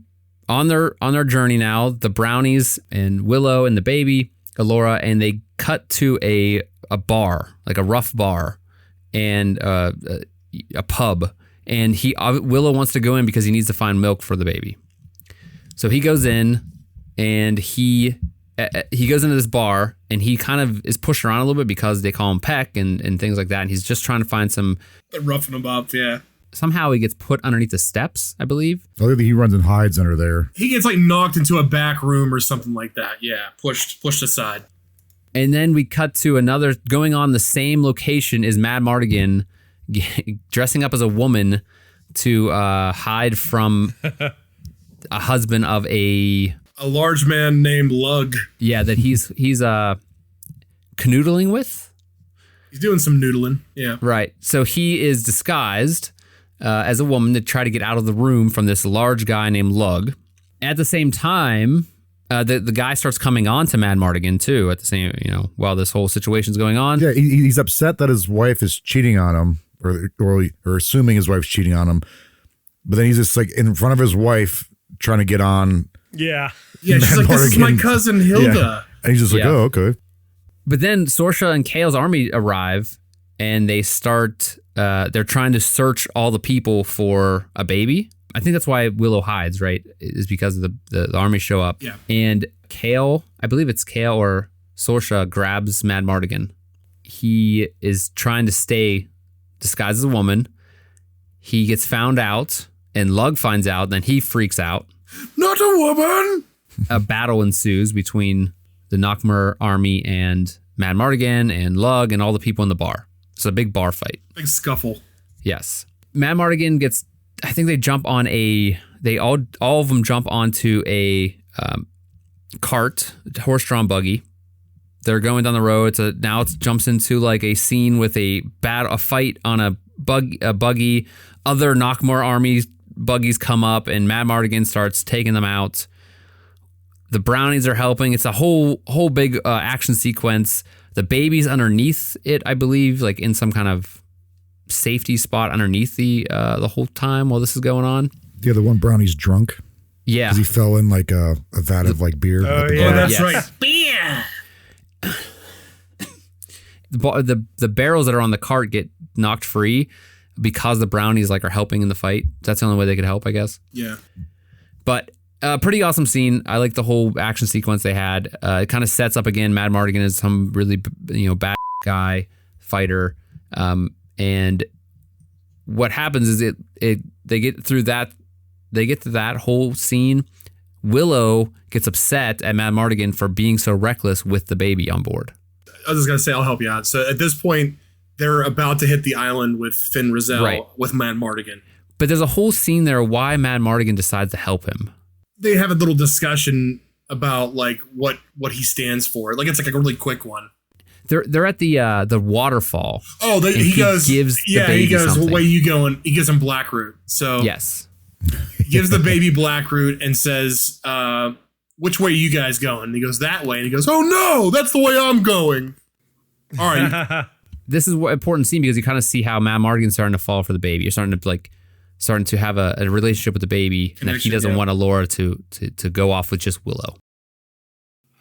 on their journey now. The Brownies and Willow and the baby Alora, and they cut to a bar, like a rough bar, and a pub, and Willow wants to go in because he needs to find milk for the baby. So he goes in, and he goes into this bar, and he kind of is pushed around a little bit because they call him Peck and things like that, and he's just trying to find some roughing him up. Yeah. Somehow he gets put underneath the steps, I believe. I think he runs and hides under there. He gets like knocked into a back room or something like that. Yeah, pushed aside. And then we cut to another, going on the same location is Mad Mardigan dressing up as a woman to hide from a husband of a large man named Lug. Yeah, that he's canoodling with. He's doing some noodling. Yeah. Right. So he is disguised as a woman to try to get out of the room from this large guy named Lug. At the same time, the guy starts coming on to Mad Mardigan too. At the same, while this whole situation's going on. Yeah, he's upset that his wife is cheating on him, or assuming his wife's cheating on him. But then he's just like in front of his wife trying to get on. Yeah. Yeah, she's like, this is my cousin Hilda. Yeah. And he's just like, oh, okay. But then Sorsha and Kale's army arrive, and they start, they're trying to search all the people for a baby. I think that's why Willow hides, right? Is because of the army show up. Yeah. And Kale, I believe it's Kale or Sorsha, grabs Mad Mardigan. He is trying to stay disguised as a woman. He gets found out, and Lug finds out, and then he freaks out. Not a woman! A battle ensues between the Nockmer army and Mad Mardigan and Lug and all the people in the bar. It's a big bar fight. Big scuffle. Yes. Mad Mardigan gets, I think they jump on all of them jump onto a cart, horse-drawn buggy. They're going down the road. Now it jumps into like a scene with a fight on a buggy. Other Nockmer army buggies come up, and Mad Mardigan starts taking them out. The brownies are helping. It's a whole big action sequence. The baby's underneath it, I believe, like in some kind of safety spot underneath the whole time while this is going on. Yeah, the one brownie's drunk. Yeah, because he fell in like a vat of like beer. Oh yeah, that's right. Beer. The barrels that are on the cart get knocked free because the brownies like are helping in the fight. That's the only way they could help, I guess. Yeah. But pretty awesome scene. I like the whole action sequence they had. It kind of sets up again Mad Mardigan as some really bad guy fighter. And what happens is they get through that. They get to that whole scene. Willow gets upset at Mad Mardigan for being so reckless with the baby on board. I was just going to say, I'll help you out. So at this point, they're about to hit the island with Finn Rizal with Mad Mardigan. But there's a whole scene there why Mad Mardigan decides to help him. They have a little discussion about like what he stands for. Like it's like a really quick one. They're at the waterfall. Oh, he goes. Gives the baby he goes. something. Where you going? He gives him Blackroot. So yes, he gives the baby Blackroot and says, "Which way are you guys going?" And he goes that way, and he goes, "Oh no, that's the way I'm going." All right. This is an important scene because you kind of see how Mad Mardigan's starting to fall for the baby. You're starting to have a relationship with the baby, and that he doesn't want Allura to go off with just Willow.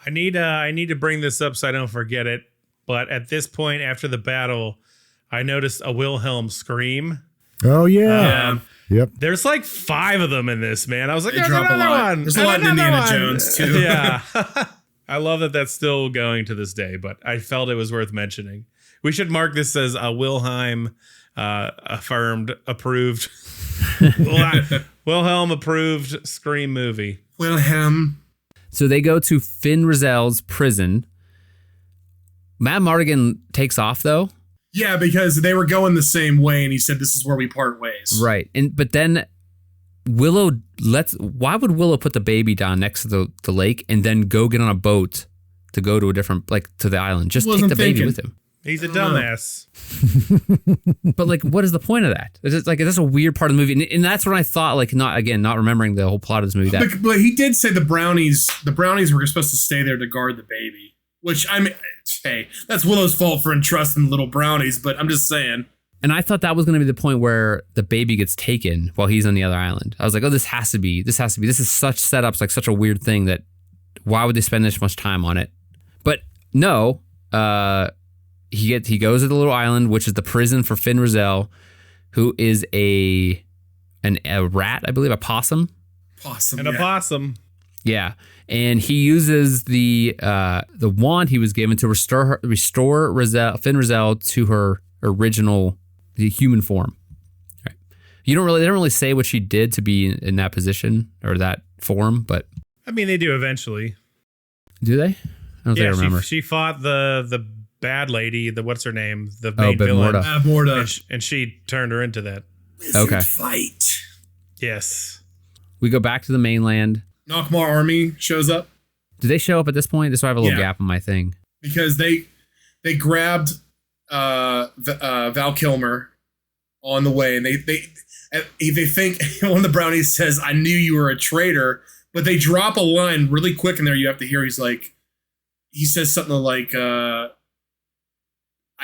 I need to bring this up so I don't forget it. But at this point, after the battle, I noticed a Wilhelm scream. Oh yeah. Yep. There's like 5 of them in this, man. I was like, They there's drop a another lot. one. There's a lot in Another Indiana one. Jones, too. Yeah. I love that that's still going to this day, but I felt it was worth mentioning. We should mark this as a Wilhelm approved Wilhelm approved Scream movie. Wilhelm. So they go to Finn Rizal's prison. Mad Mardigan takes off though. Yeah, because they were going the same way, and he said, "This is where we part ways." Right, but then Willow why would Willow put the baby down next to the lake and then go get on a boat to go to a different, like, to the island? Just take the baby with him. He's a dumbass. But like, what is the point of that? It's just, like, that's a weird part of the movie, and that's when I thought, like, not remembering the whole plot of this movie. But he did say the brownies were supposed to stay there to guard the baby, which, I mean, hey, that's Willow's fault for entrusting little brownies, but I'm just saying. And I thought that was going to be the point where the baby gets taken while he's on the other island. I was like, oh, this has to be. This is such setups, like such a weird thing that why would they spend this much time on it? But no, he goes to the little island, which is the prison for Finn Rizal, who is a rat, I believe, a possum. A possum. Yeah, and he uses the wand he was given to restore Finn Rizal to her original the human form. Right. They don't really say what she did to be in that position or that form, but I mean, they do eventually. Do they? I don't think I remember. She fought the bad lady, what's her name? The main villain. Morda. And she turned her into that. Okay. Fight. Yes. We go back to the mainland. Nockmaar army shows up. Do they show up at this point? Just so I have a little gap in my thing. Because they grabbed Val Kilmer on the way, and they think one of the brownies says, "I knew you were a traitor," but they drop a line really quick in there. You have to hear. He says something like, "I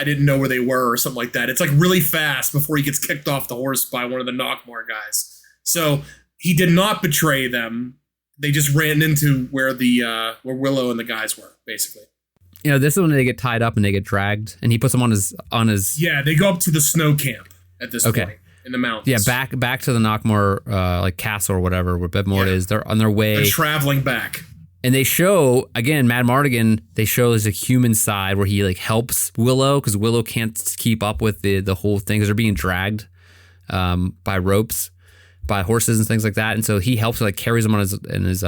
didn't know where they were," or something like that. It's like really fast before he gets kicked off the horse by one of the Nockmaar guys. So he did not betray them. They just ran into where where Willow and the guys were, basically. You know, this is when they get tied up and they get dragged, and he puts them on his. Yeah, they go up to the snow camp at this point in the mountains. Yeah, back to the Nockmaar like castle or whatever where Bedmore is. They're on their way. They're traveling back, and they show again Mad Mardigan. They show there's a human side where he like helps Willow because Willow can't keep up with the whole thing because they're being dragged by ropes, by horses and things like that, and so he helps, like carries them on his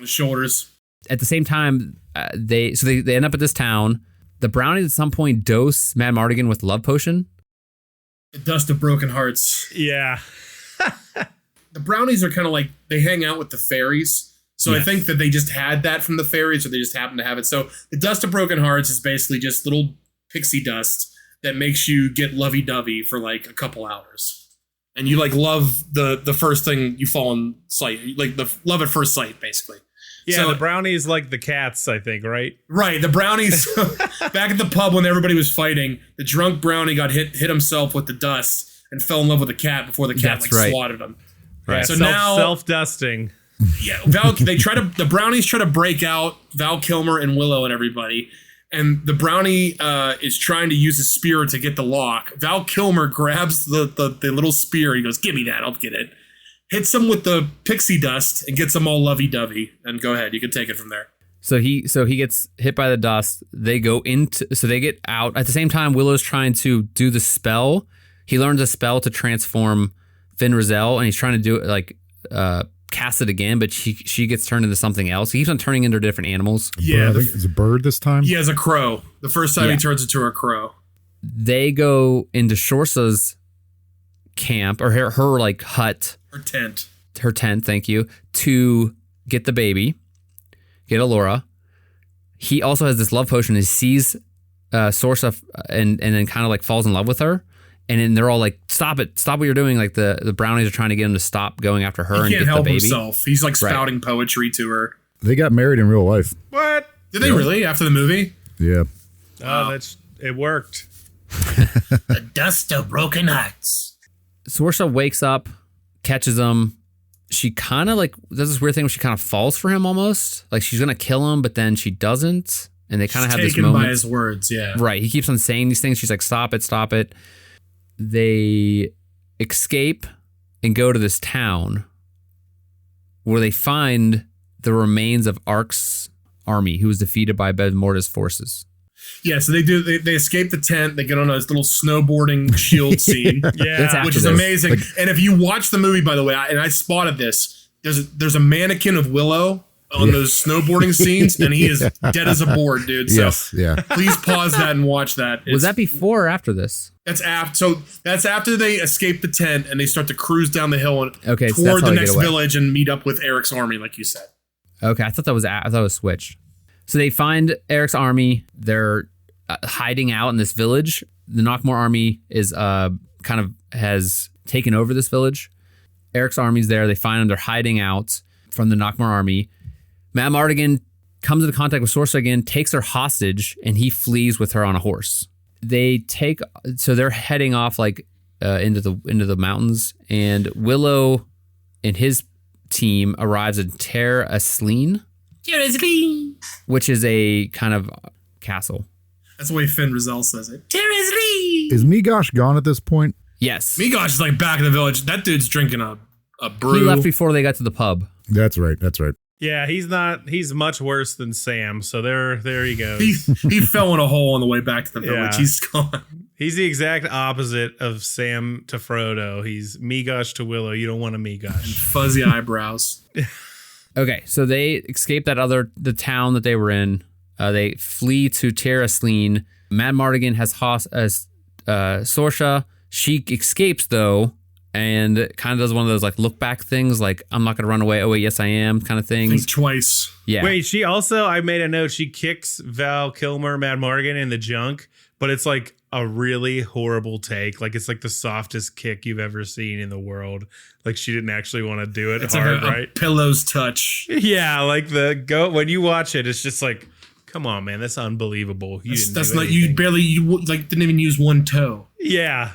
shoulders. At the same time, they end up at this town. The brownies at some point dose Mad Mardigan with love potion. The dust of broken hearts. Yeah. The brownies are kind of like, they hang out with the fairies. So I think that they just had that from the fairies, or they just happened to have it. So the dust of broken hearts is basically just little pixie dust that makes you get lovey-dovey for like a couple hours. And you like love the first thing you fall in sight, like the love at first sight, basically. Yeah, So- the brownies like the cats, I think, right? Right, the brownies back at the pub when everybody was fighting, the drunk brownie got hit himself with the dust and fell in love with the cat before the cat That's right. swatted him. Right. So So now self-dusting. yeah, the brownies try to break out Val Kilmer and Willow and everybody. And the brownie is trying to use his spear to get the lock. Val Kilmer grabs the little spear. He goes, "Give me that. I'll get it." Hits him with the pixie dust and gets them all lovey-dovey. And go ahead. You can take it from there. So he gets hit by the dust. They get out. At the same time, Willow's trying to do the spell. He learns a spell to transform Finn Rizal, and he's trying to do it like cast it again, but she gets turned into something else. He keeps on turning into different animals. Yeah, I think it's a bird this time. he has a crow. The first time Yeah. he turns into a crow. They go into Shorsa's camp or her like hut, Or tent. her tent, thank you, to get the baby, get Allura. He also has this love potion. He sees Sorsa and then kind of like falls in love with her. And then they're all like, "Stop it! Stop what you're doing!" Like the brownies are trying to get him to stop going after her and He can't get the help baby. himself. He's like spouting poetry to her. They got married in real life. What? Did they really after the movie? Yeah. Oh, it worked. The dust of broken hearts. Sorsa wakes up, catches him. She kind of like does this weird thing where she kind of falls for him almost. Like she's gonna kill him, but then she doesn't. And they kind of have this Taken moment. by his words, yeah. Right. He keeps on saying these things. She's like, "Stop it, stop it." They escape and go to this town where they find the remains of Ark's army, who was defeated by Bev Morta's forces. Yeah, so they escape the tent. They get on a little snowboarding shield scene. Yeah. It's after Which is this. amazing. And if you watch the movie, by the way, and I spotted this, there's a mannequin of Willow on those snowboarding scenes, and he is dead as a board, dude. So Yes. Yeah. please pause that and watch that. Was that before or after this? That's after? So that's after they escape the tent and they start to cruise down the hill and Okay, so that's toward how the they get next away. village and meet up with Eric's army, like you said. Okay, I thought it was switched. So they find Eric's army. They're hiding out in this village. The Knockmore army is has taken over this village. Eric's army's there. They find them. They're hiding out from the Knockmore army. Matt Mardigan comes into contact with Sorsa again, takes her hostage, and he flees with her on a horse. They're heading off like into the mountains, and Willow and his team arrives in Ter Asleen, which is a kind of castle. That's the way Finn Rizal says it. Is Migosh gone at this point? Yes. Migosh is like back in the village. That dude's drinking a brew. He left before they got to the pub. That's right. That's right. Yeah, he's much worse than Sam. So there you go. He fell in a hole on the way back to the village. Yeah. He's gone. He's the exact opposite of Sam to Frodo. He's Migosh to Willow. You don't want a Migosh. Fuzzy eyebrows. Okay, so they escape the town that they were in. They flee to Ter Asleen. Matt Mardigan has Sorsa. She escapes though, and kind of does one of those like look back things, like I'm not gonna run away. Oh wait, yes I am, kind of things. Think twice. Yeah. Wait, she also, I made a note, she kicks Val Kilmer, Matt Mardigan in the junk, but it's like a really horrible take. Like it's like the softest kick you've ever seen in the world. Like she didn't actually want to do it It's hard, like a right? pillow's touch. Yeah, like when you watch it, it's just like, come on, man, that's unbelievable. That's not you. Didn't even use one toe. Yeah.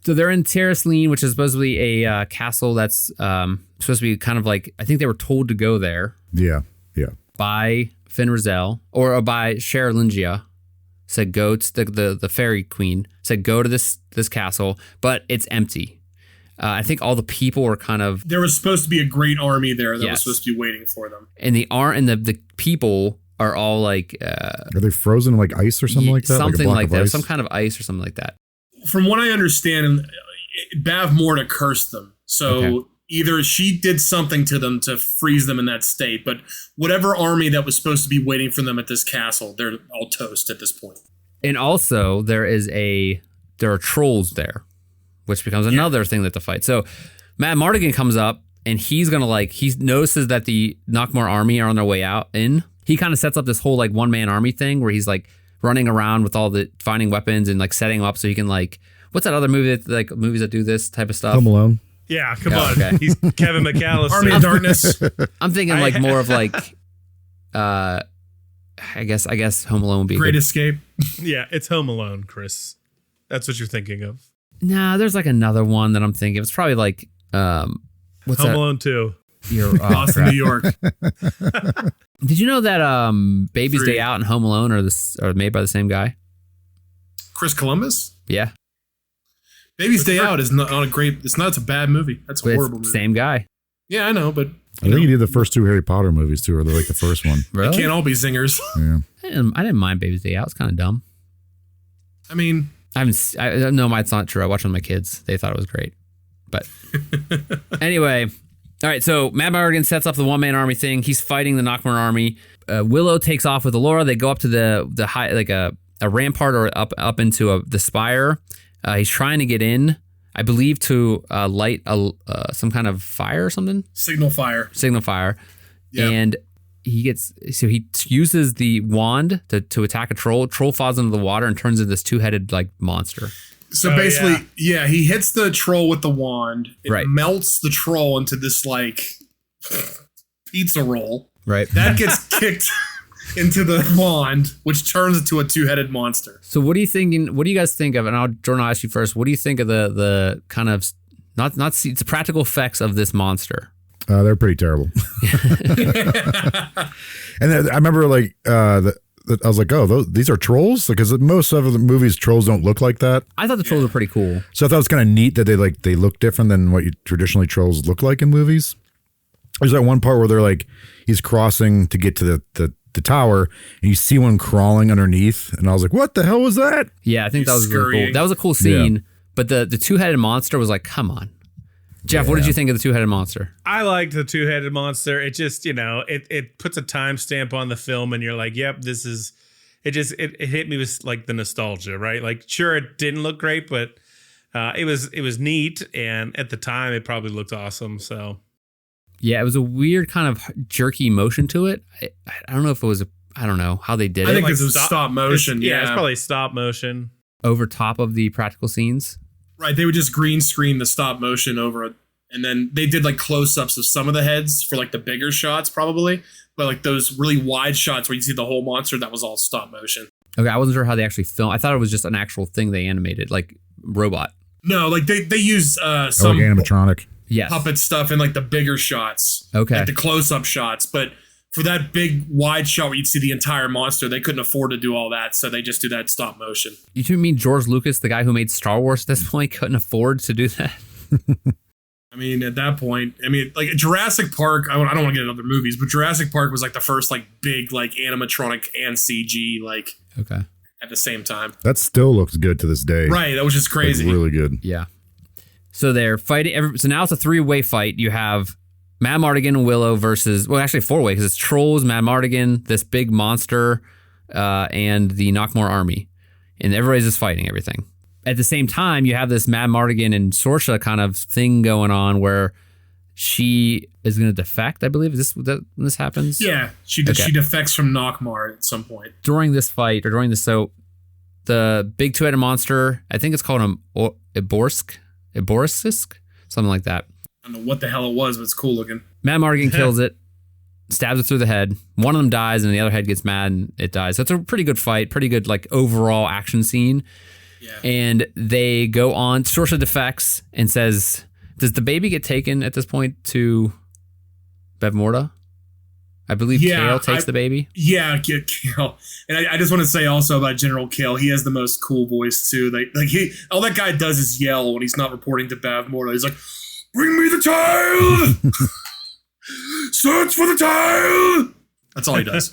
So they're in Ter Asleen, which is supposedly a castle that's supposed to be kind of like, I think they were told to go there Yeah. Yeah. by Finn Rizal or by Cher Lingia. Said go to the fairy queen. Said go to this castle, but it's empty. I think all the people were kind of, There was supposed to be a great army there that was Yes. supposed to be waiting for them. and the people are all like Are they frozen in like ice or something like that? Something a block like of that, ice? some kind of ice or something like that. From what I understand, Bav Morta cursed them. So Okay. either she did something to them to freeze them in that state, but whatever army that was supposed to be waiting for them at this castle, they're all toast at this point. And also there are trolls there, which becomes another thing that to fight. So Matt Mardigan comes up and he notices that the Knockmore army are on their way out in. He kind of sets up this whole like one man army thing where he's like running around with all the finding weapons and like setting them up so he can like, what's that other movie that like movies that do this type of stuff? Home Alone. Yeah, come Oh, on. okay. He's Kevin McAllister. Army of Darkness. I'm thinking like more of like I guess Home Alone would be Great Escape. Yeah, it's Home Alone, Chris. That's what you're thinking of. Nah, there's like another one that I'm thinking of. It's probably like what's Home that? Alone 2. Boston, New York. Did you know that Baby's 3. Day Out and Home Alone are made by the same guy? Chris Columbus? Yeah. Baby's Day Out is not a great. It's a bad movie. That's a But horrible it's movie. same guy. Yeah, I know, but I think he did the first 2 Harry Potter movies too, or they're like the first one. Really? they can't all be zingers. Yeah. I didn't mind Baby's Day Out. It's kind of dumb. I mean, No, it's not true. I watched it with my kids. They thought it was great. But anyway, all right. So Mad Mardigan sets up the one-man army thing. He's fighting the Knockmore army. Willow takes off with Allura. They go up to the high, like a rampart or up into the spire. He's trying to get in, I believe, to light some kind of fire or something. signal fire. Yeah. And he uses the wand to attack a troll. Troll falls into the water and turns into this 2-headed like monster. So basically, he hits the troll with the wand. It melts the troll into this like pizza roll. Right. That gets kicked into the wand, which turns into a 2-headed monster. So what do you guys think of, and Jordan, I'll ask you first, what do you think of the kind of, the practical effects of this monster? They're pretty terrible. And then I remember like, I was like, oh, these are trolls? Because most of the movies, trolls don't look like that. I thought the trolls were pretty cool. So I thought it was kind of neat that they look different than what traditionally trolls look like in movies. There's that one part where they're like, he's crossing to get to the tower, and you see one crawling underneath, and I was like, what the hell was that? Yeah, I think that was really cool. That was a cool scene, yeah. But the 2-headed monster was like, come on. Jeff, what did you think of the 2-headed monster? I liked the 2-headed monster. It just, it puts a timestamp on the film, and you're like, yep, this is. It hit me with like the nostalgia, right? Like, sure, it didn't look great, but it was neat, and at the time, it probably looked awesome. So, yeah, it was a weird kind of jerky motion to it. I don't know if it was I don't know how they did it. I think it was stop motion. Yeah, it's probably stop motion over top of the practical scenes. Right, they would just green screen the stop motion over it, and then they did like close-ups of some of the heads for like the bigger shots probably, but like those really wide shots where you see the whole monster, that was all stop motion. Okay, I wasn't sure how they actually filmed. I thought it was just an actual thing they animated, like robot. No, like they used some like animatronic. Yes. Puppet stuff in like the bigger shots. Okay. Like the close-up shots, but for that big wide shot where you'd see the entire monster, they couldn't afford to do all that, so they just do that stop motion. You mean George Lucas, the guy who made Star Wars at this point, couldn't afford to do that? I mean, at that point, like Jurassic Park, I don't want to get into other movies, but Jurassic Park was like the first like big like animatronic and CG like okay at the same time. That still looks good to this day. Right, that was just crazy. Like, really good. Yeah. So they're fighting. So now it's a 3-way fight. You have Mad Mardigan and Willow versus, well, actually 4-way because it's Trolls, Mad Mardigan, this big monster, and the Knockmore army. And everybody's just fighting everything. At the same time, you have this Mad Mardigan and Saoirse kind of thing going on where she is going to defect, I believe. Is this when this happens? Yeah, she defects from Knockmore at some point. During this fight, or during this, so the big 2-headed monster, I think it's called Iborisk, something like that. I don't know what the hell it was, but it's cool looking. Mad Mardigan kills it, stabs it through the head. One of them dies, and the other head gets mad, and it dies. So it's a pretty good fight, pretty good like overall action scene. Yeah. And they go on. Saoirse defects and says, "Does the baby get taken at this point to Bevmorda?" I believe Kale takes the baby. Yeah, Kale. And I just want to say also about General Kale, he has the most cool voice too. All that guy does is yell when he's not reporting to Bevmorda. He's like, "Bring me the child! Search for the child!" That's all he does.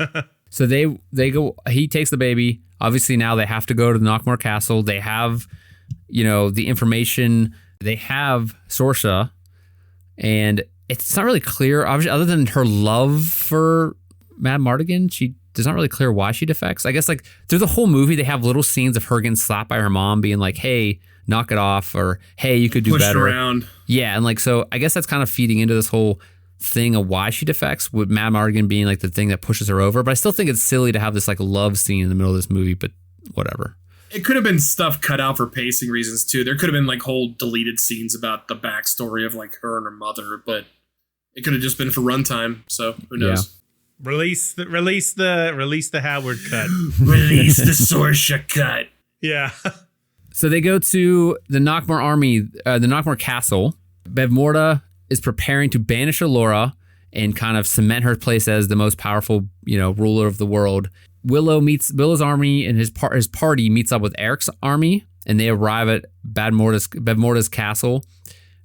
So they go. He takes the baby. Obviously, now they have to go to the Knockmore Castle. They have, the information. They have Saoirse, and it's not really clear. Obviously, other than her love for Mad Mardigan, it's not really clear why she defects. I guess like through the whole movie, they have little scenes of her getting slapped by her mom, being like, "Hey, knock it off," or "Hey, you could do pushed better." Around. Yeah, and like so, I guess that's kind of feeding into this whole thing of why she defects, with Mad Mardigan being like the thing that pushes her over. But I still think it's silly to have this like love scene in the middle of this movie, but whatever. It could have been stuff cut out for pacing reasons too. There could have been like whole deleted scenes about the backstory of like her and her mother, but it could have just been for runtime. So who knows? Release the Howard cut. Release the Sorsha cut. Yeah. So they go to the Knockmore army, the Knockmore castle. Bevmorda is preparing to banish Allura and kind of cement her place as the most powerful, ruler of the world. Willow's army and his party meets up with Eric's army, and they arrive at Bevmorda's castle,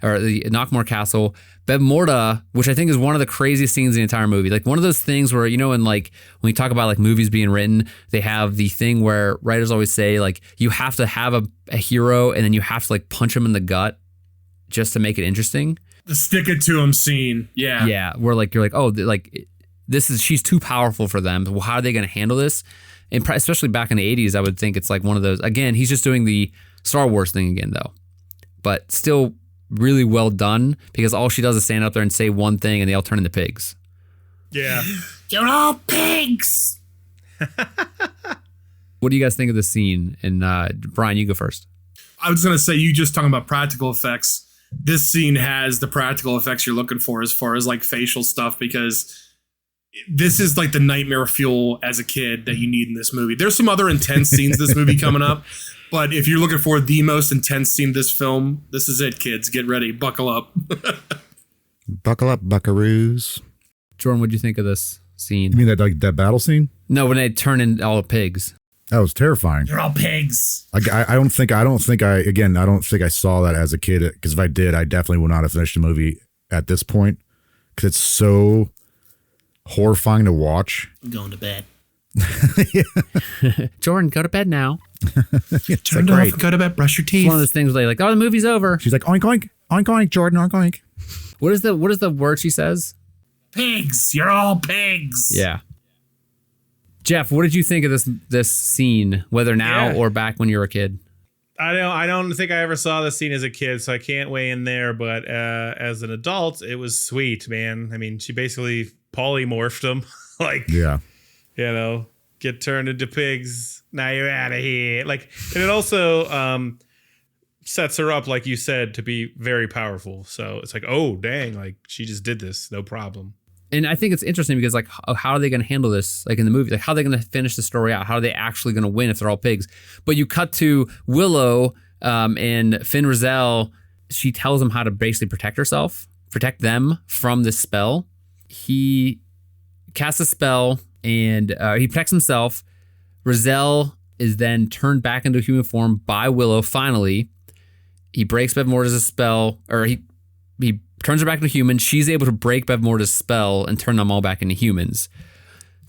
or the Knockmore castle. Bevmorda, which I think is one of the craziest scenes in the entire movie, like one of those things where, when we talk about like movies being written, they have the thing where writers always say like you have to have a hero and then you have to like punch him in the gut just to make it interesting. The stick it to him scene. Yeah. Yeah. Where like, you're like, oh, like she's too powerful for them. Well, how are they going to handle this? And especially back in the 80s, I would think it's like one of those, again, he's just doing the Star Wars thing again though, but still really well done because all she does is stand up there and say one thing and they all turn into pigs. Yeah. You're all pigs. What do you guys think of the scene? And Brian, you go first. I was going to say, you just talking about practical effects. This scene has the practical effects you're looking for as far as like facial stuff, because this is like the nightmare fuel as a kid that you need in this movie. There's some other intense scenes in this movie coming up, but if you're looking for the most intense scene of this film, this is it, kids. Get ready. Buckle up. Buckle up, buckaroos. Jordan, what'd you think of this scene? You mean that battle scene? No, when they turn into all pigs. That was terrifying. You're all pigs. I don't think I saw that as a kid, because if I did, I definitely would not have finished the movie at this point, because it's so horrifying to watch. I'm going to bed. Jordan, go to bed now. Turn it off, go to bed, brush your teeth. It's one of those things where they're like, oh, the movie's over. She's like, oink, oink, oink, oink, Jordan, oink, oink. What is the word she says? Pigs. You're all pigs. Yeah. Jeff, what did you think of this scene, whether now or back when you were a kid? I don't think I ever saw this scene as a kid, so I can't weigh in there. But as an adult, it was sweet, man. I mean, she basically polymorphed him, like, get turned into pigs. Now you're out of here. Like, and it also sets her up, like you said, to be very powerful. So it's like, oh dang, like she just did this, no problem. And I think it's interesting because, like, how are they going to handle this? Like in the movie, like how are they going to finish the story out? How are they actually going to win if they're all pigs? But you cut to Willow and Finn Rizal. She tells him how to basically protect them from this spell. He casts a spell and he protects himself. Rizal is then turned back into human form by Willow. Finally, he breaks Bevmorda's spell, or he turns her back into human. She's able to break Bevmorda's spell and turn them all back into humans.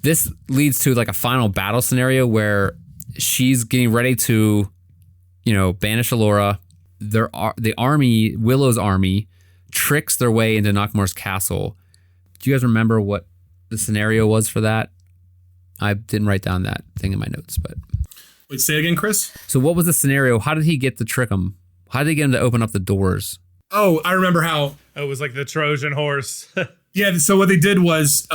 This leads to like a final battle scenario where she's getting ready to, banish Allura. The army, Willow's army, tricks their way into Knockmore's castle. Do you guys remember what the scenario was for that? I didn't write down that thing in my notes, but. Wait, say it again, Chris? So what was the scenario? How did he get to trick them? How did they get him to open up the doors? Oh, I remember how. It was like the Trojan horse. Yeah, so what they did was,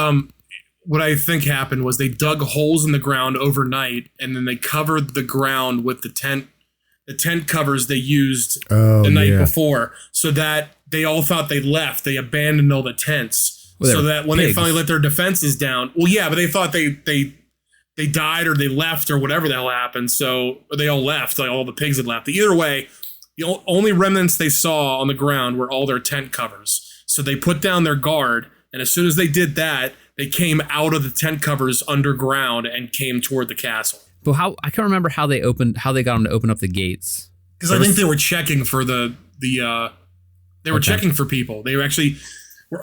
what I think happened was they dug holes in the ground overnight, and then they covered the ground with the tent covers they used the night before, so that they all thought they left. They abandoned all the tents, so that when they finally let their defenses down, well, yeah, but they thought they died or they left or whatever the hell happened. So they all left, like all the pigs had left. Either way, the only remnants they saw on the ground were all their tent covers. So they put down their guard, and as soon as they did that, they came out of the tent covers underground and came toward the castle. But I can't remember how they got them to open up the gates. Because I think they were checking for checking for people. They were actually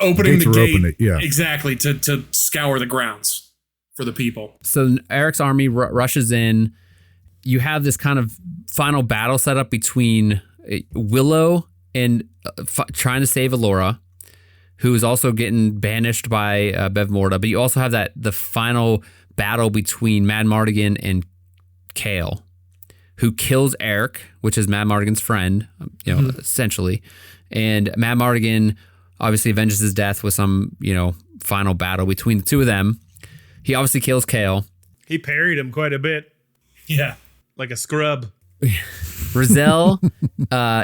opening the gate, exactly, to scour the grounds for the people. So Eric's army rushes in. You have this kind of final battle set up between Willow and trying to save Allura, who is also getting banished by Bevmorda. But you also have the final battle between Mad Mardigan and Kale, who kills Eric, which is Mad Mardigan's friend, essentially. And Mad Mardigan obviously avenges his death with some, final battle between the two of them. He obviously kills Kale. He parried him quite a bit. Yeah. Like a scrub. Rizal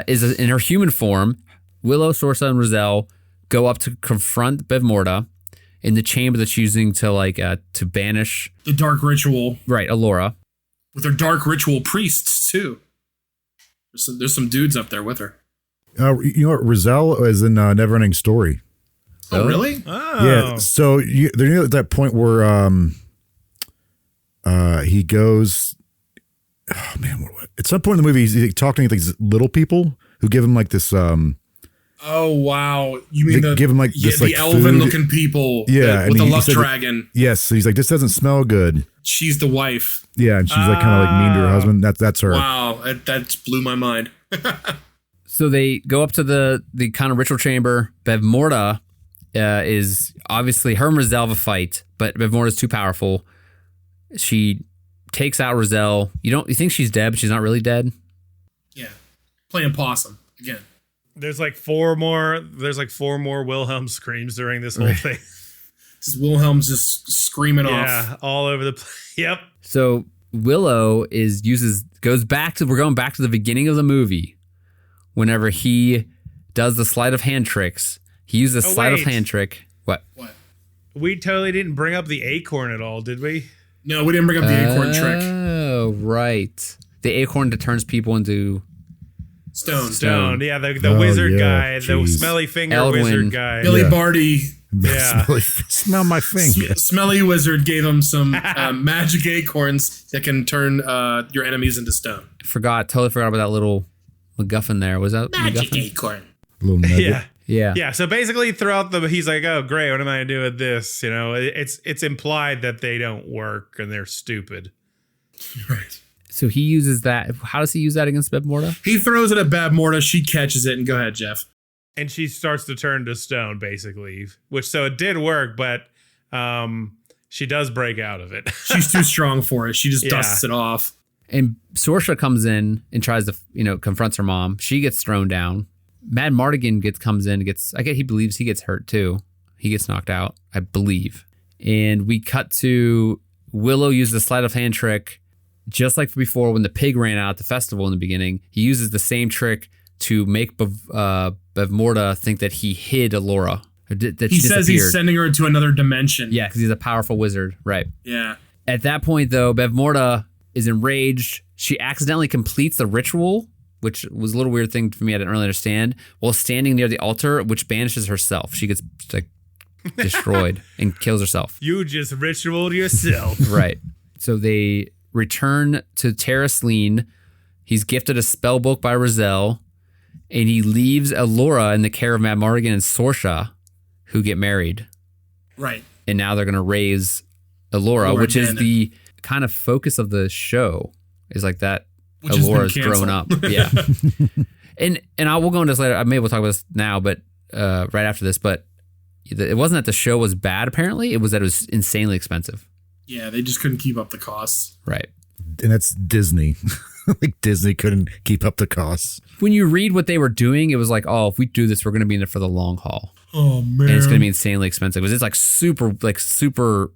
is in her human form. Willow, Sorsa, and Rizal go up to confront Bevmorda, in the chamber that's using to banish The dark ritual. right Allura. With her dark ritual priests, too. There's some dudes up there with her. You know what? Rizal is in Neverending Story. Oh, really? Oh. Yeah. So they're at that point where he goes. Oh man! At some point in the movie, he's talking to these little people who give him like this. Oh wow! You mean give him like this, the elven-looking people? Yeah, with the he luck said dragon. Yes, so he's like, this doesn't smell good. She's the wife. Yeah, and she's like kind of like mean to her husband. That's her. Wow, that blew my mind. So they go up to the kind of ritual chamber. Bev Morda is obviously her and Rizal have a fight, but Bev Morda is too powerful. She takes out Rizal. You think she's dead, but she's not really dead. Yeah, playing possum again. There's like four more Wilhelm screams during this whole thing. Just Wilhelm's just screaming off. Yeah, all over the place. Yep. So Willow we're going back to the beginning of the movie. Whenever he does the sleight of hand tricks, he uses a sleight of hand trick. What? We totally didn't bring up the acorn at all, did we? No, we didn't bring up the acorn trick. Oh, right. The acorn that turns people into Stone. Yeah, the wizard guy, the geez. smelly finger Eldwin. wizard guy. Billy Barty. Yeah. Smell my finger. Smelly wizard gave him some magic acorns that can turn your enemies into stone. Totally forgot about that little MacGuffin there. Was that Magic MacGuffin? acorn. Little nugget. Yeah. Yeah, so basically throughout he's like, oh great, what am I gonna do with this? You know, it's implied that they don't work and they're stupid. Right. So he uses that. How does he use that against Bev Morda? He throws it at Bev Morda. She catches it, and go ahead, Jeff. And she starts to turn to stone, basically. So it did work, but she does break out of it. She's too strong for it. She just dusts it off. And Saoirse comes in and tries to, confronts her mom. She gets thrown down. Mad Mardigan comes in, he believes he gets hurt too. He gets knocked out, I believe. And we cut to Willow use the sleight of hand trick, just like before when the pig ran out at the festival in the beginning. He uses the same trick to make Bev Morda think that he hid Allura. That he says he's sending her to another dimension. Yeah, because he's a powerful wizard. Right. Yeah. At that point, though, Bev Morda is enraged. She accidentally completes the ritual, which was a little weird thing for me. I didn't really understand. While standing near the altar, which banishes herself. She gets destroyed and kills herself. You just ritualed yourself. Right. So they return to Terrace Lean. He's gifted a spell book by Rizal, and he leaves Allura in the care of Mad Mardigan and Saoirse, who get married. Right. And now they're going to raise Allura, which is the kind of focus of the show. Is like that Allura's grown up. Yeah. and we'll go into this later. Maybe we'll talk about this now, but right after this. But it wasn't that the show was bad, apparently. It was that it was insanely expensive. Yeah, they just couldn't keep up the costs. Right. And that's Disney. Like Disney couldn't keep up the costs. When you read what they were doing, it was like, oh, if we do this, we're going to be in it for the long haul. Oh, man. And it's going to be insanely expensive. Because it's super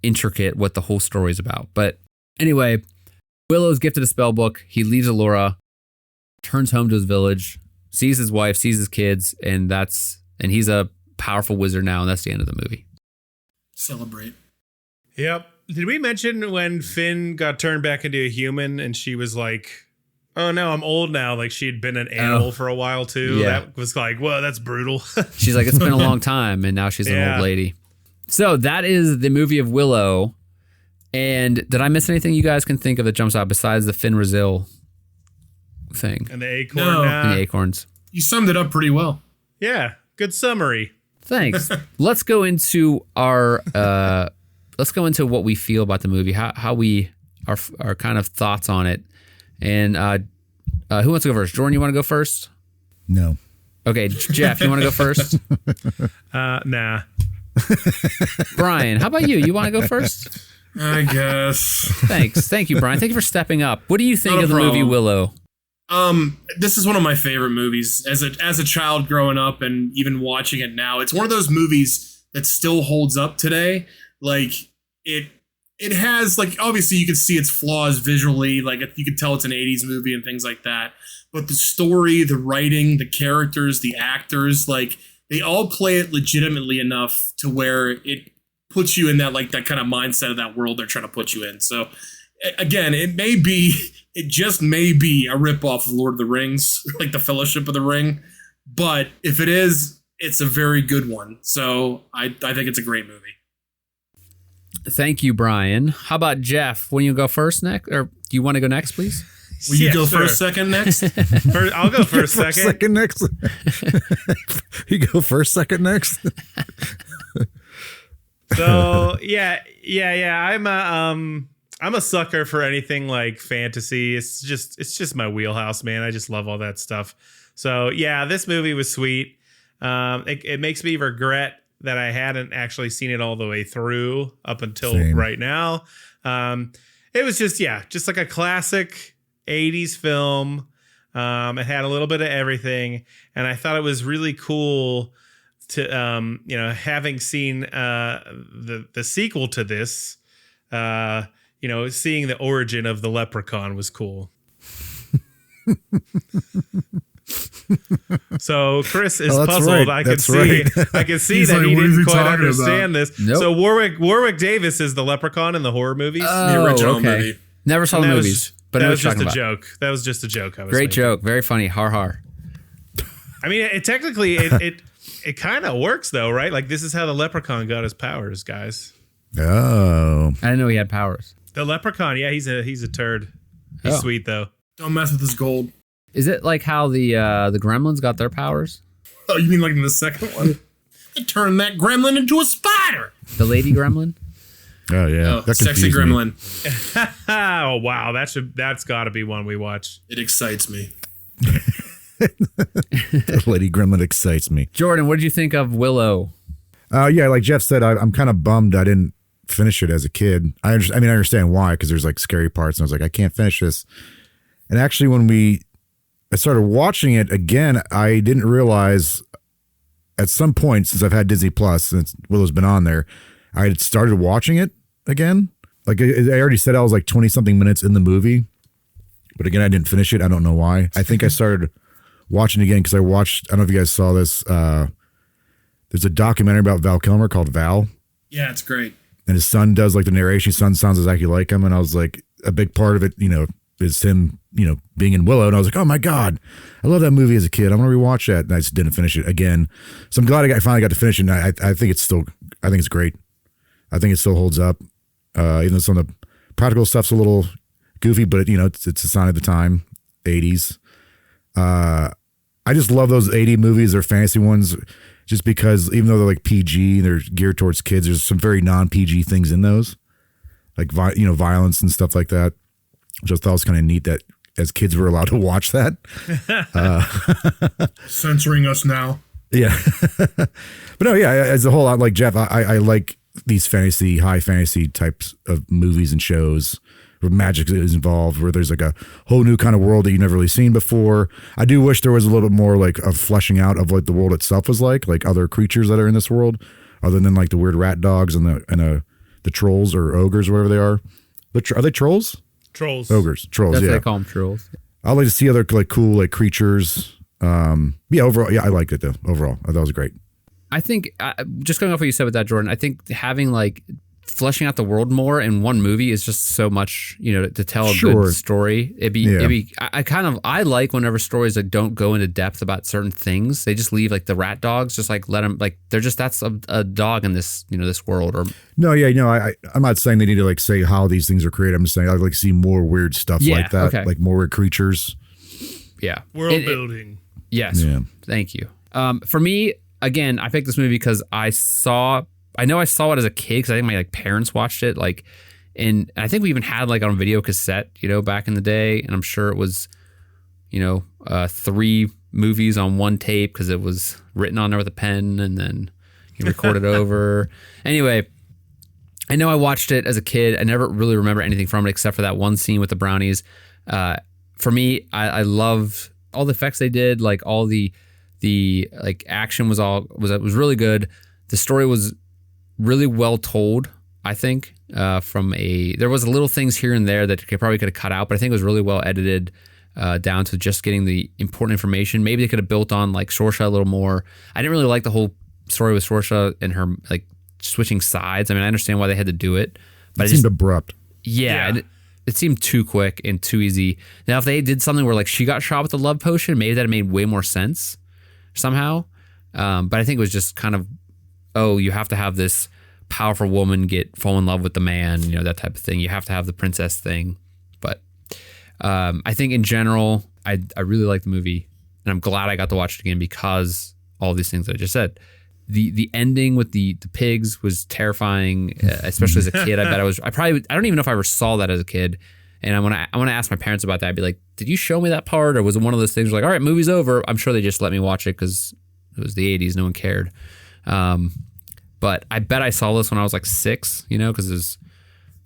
intricate what the whole story is about. But anyway, Willow's gifted a spell book. He leaves Allura, turns home to his village, sees his wife, sees his kids, and he's a powerful wizard now, and that's the end of the movie. Celebrate. Yep. Did we mention when Finn got turned back into a human and she was like, oh no, I'm old now. Like she had been an animal for a while too. Yeah. That was like, whoa, that's brutal. She's like, it's been a long time, and now she's an old lady. So that is the movie of Willow. And did I miss anything you guys can think of that jumps out besides the Finn Rizal thing? And the acorn. No. And the acorns. You summed it up pretty well. Yeah. Good summary. Thanks. Let's go into our what we feel about the movie, how we our kind of thoughts on it. And who wants to go first? Jordan, you want to go first? No. Okay, Jeff, you want to go first? Nah. Brian, how about you? You want to go first? I guess. Thanks. Thank you, Brian. Thank you for stepping up. What do you think Not a of the movie problem. Willow? This is one of my favorite movies as a child growing up, and even watching it now. It's one of those movies that still holds up today. Like it has, like, obviously you can see its flaws visually, like you can tell it's an 80s movie and things like that. But the story, the writing, the characters, the actors, like they all play it legitimately enough to where it puts you in that kind of mindset of that world they're trying to put you in. So again, it just may be a ripoff of Lord of the Rings, like the Fellowship of the Ring. But if it is, it's a very good one. So I think it's a great movie. Thank you, Brian. How about Jeff? Will you go first next? Or do you want to go next, please? Will you go first, second, next? I'll go first, second. Second, next. You go first, second, next. So yeah. I'm a sucker for anything like fantasy. It's just my wheelhouse, man. I just love all that stuff. So yeah, this movie was sweet. It makes me regret that I hadn't actually seen it all the way through up until right now. It was just like a classic 80s film. It had a little bit of everything, and I thought it was really cool to having seen the sequel to this. Seeing the origin of the leprechaun was cool. So Chris is puzzled. Right. I can see that he didn't quite understand this. Nope. So Warwick Davis is the leprechaun in the horror movies. The original movie. Never saw the movies, but that I was just a about. joke. That was just a joke. I was Great making. joke, very funny. Har har. I mean, it kind of works though, right? Like this is how the leprechaun got his powers, guys. Oh, I didn't know he had powers. The leprechaun, yeah, he's a turd. He's sweet though. Don't mess with his gold. Is it like how the Gremlins got their powers? Oh, you mean like in the second one? They turned that gremlin into a spider. The lady Gremlin? oh yeah, Oh, sexy gremlin. Oh wow, that's got to be one we watch. It excites me. Lady Gremlin excites me. Jordan, what did you think of Willow? Yeah, like Jeff said, I'm kind of bummed I didn't finish it as a kid. I understand why, because there's like scary parts, and I was like, I can't finish this. And actually, when I started watching it again, I didn't realize at some point, since I've had Disney Plus, since Willow's been on there, I had started watching it again. Like I already said, I was like 20 something minutes in the movie, but again, I didn't finish it. I don't know why. I think I started watching it again because I don't know if you guys saw this. There's a documentary about Val Kilmer called Val. Yeah, it's great. And his son does like the narration. His son sounds exactly like him. And I was like, a big part of it, is him, being in Willow. And I was like, oh my God, I love that movie as a kid. I'm going to rewatch that. And I just didn't finish it again. So I'm glad I finally got to finish it. And I think it's great. I think it still holds up. Even though some of the practical stuff's a little goofy, but it's a sign of the time, 80s. I just love those 80 movies. They're fantasy ones just because even though they're like PG, they're geared towards kids. There's some very non-PG things in those, like, violence and stuff like that. Just thought it was kind of neat that as kids we're allowed to watch that. Censoring us now. Yeah. But no, yeah, as a whole, I like Jeff. I like these high fantasy types of movies and shows where magic is involved, where there's like a whole new kind of world that you've never really seen before. I do wish there was a little bit more like a fleshing out of what the world itself was like other creatures that are in this world, other than like the weird rat dogs and the trolls or ogres or whatever they are. Are they trolls? Trolls. Ogres. Trolls, That's yeah. what they call them, trolls. I like to see other like cool like creatures. Overall, I liked it though. Overall, I thought it was great. I think, just going off what you said with that, Jordan, I think having like fleshing out the world more in one movie is just so much, to tell a good story. I like whenever stories that don't go into depth about certain things. They just leave like the rat dogs, just like let them, like they're just, that's a dog in this, this world. Or no, yeah, I'm not saying they need to like say how these things are created. I'm just saying I'd like to see more weird stuff like that, okay. Like more weird creatures. Yeah, world building. Yes, yeah. Thank you. For me, again, I picked this movie because I know I saw it as a kid because I think my parents watched it and I think we even had on video cassette, back in the day, and I'm sure it was, 3 movies on one tape because it was written on there with a pen and then you recorded over. Anyway, I know I watched it as a kid. I never really remember anything from it except for that one scene with the brownies. For me, I love all the effects they did, like all the action was really good. The story was really well told, I think. There was little things here and there that probably could have cut out, but I think it was really well edited. down to just getting the important information. Maybe they could have built on like Saoirse a little more. I didn't really like the whole story with Saoirse and her like switching sides. I mean, I understand why they had to do it, but it seemed abrupt. Yeah. It seemed too quick and too easy. Now, if they did something where like she got shot with the love potion, maybe that made way more sense somehow. But I think it was just kind of, you have to have this powerful woman fall in love with the man, that type of thing. You have to have the princess thing. But I think in general, I really like the movie, and I'm glad I got to watch it again because all these things that I just said. The ending with the pigs was terrifying, especially as a kid. I don't even know if I ever saw that as a kid. And I want to ask my parents about that. I'd be like, did you show me that part? Or was it one of those things where like, all right, movie's over. I'm sure they just let me watch it because it was the 80s. No one cared. But I bet I saw this when I was like 6, because it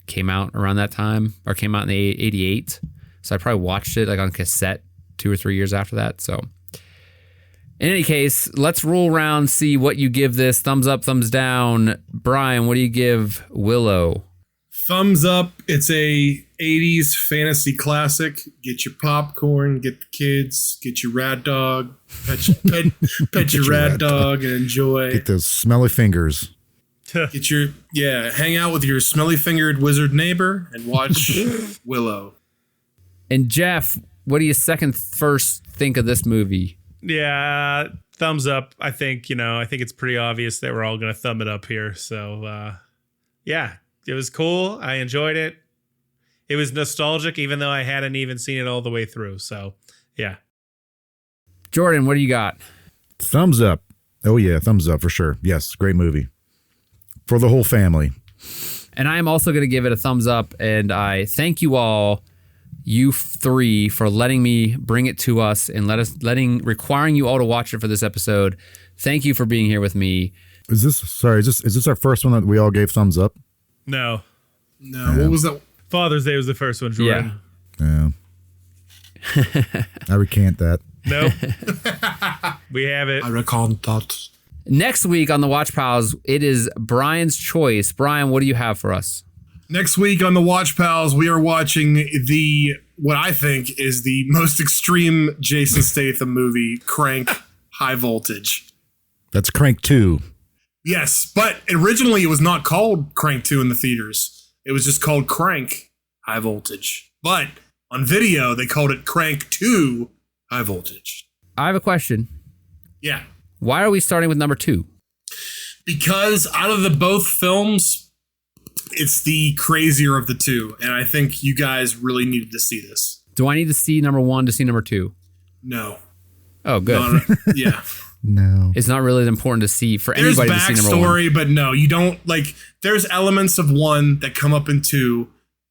came out around that time, or came out in 88. So I probably watched it like on cassette 2 or 3 years after that. So in any case, let's roll around, see what you give this. Thumbs up, thumbs down. Brian, what do you give Willow? Thumbs up. It's a 80s fantasy classic. Get your popcorn, get the kids, get your rat dog, pet your rat dog and enjoy. Get those smelly fingers. Hang out with your smelly fingered wizard neighbor and watch Willow. And Jeff, what do you first think of this movie? Yeah, thumbs up. I think it's pretty obvious that we're all going to thumb it up here. So, it was cool. I enjoyed it. It was nostalgic, even though I hadn't even seen it all the way through. So, yeah. Jordan, what do you got? Thumbs up. Oh, yeah, thumbs up for sure. Yes, great movie. For the whole family. And I am also going to give it a thumbs up, and I thank you all, you 3, for letting me bring it to us and requiring you all to watch it for this episode. Thank you for being here with me. Is this our first one that we all gave thumbs up? No. What was that? Father's Day was the first one, Jordan. Yeah. I recant that. Nope. We have it. I recant that. Next week on the Watch Pals, it is Brian's choice. Brian, what do you have for us? Next week on the Watch Pals, we are watching what I think is the most extreme Jason Statham movie, Crank High Voltage. That's Crank 2. Yes, but originally it was not called Crank 2 in the theaters. It was just called Crank High Voltage. But on video, they called it Crank 2 High Voltage. I have a question. Yeah. Why are we starting with number 2? Because out of the both films, it's the crazier of the two. And I think you guys really needed to see this. Do I need to see number 1 to see number 2? No. Oh, good. No. Yeah. No. It's not really important to see for anybody to see number 1. There's backstory, but no, you don't there's elements of 1 that come up in 2,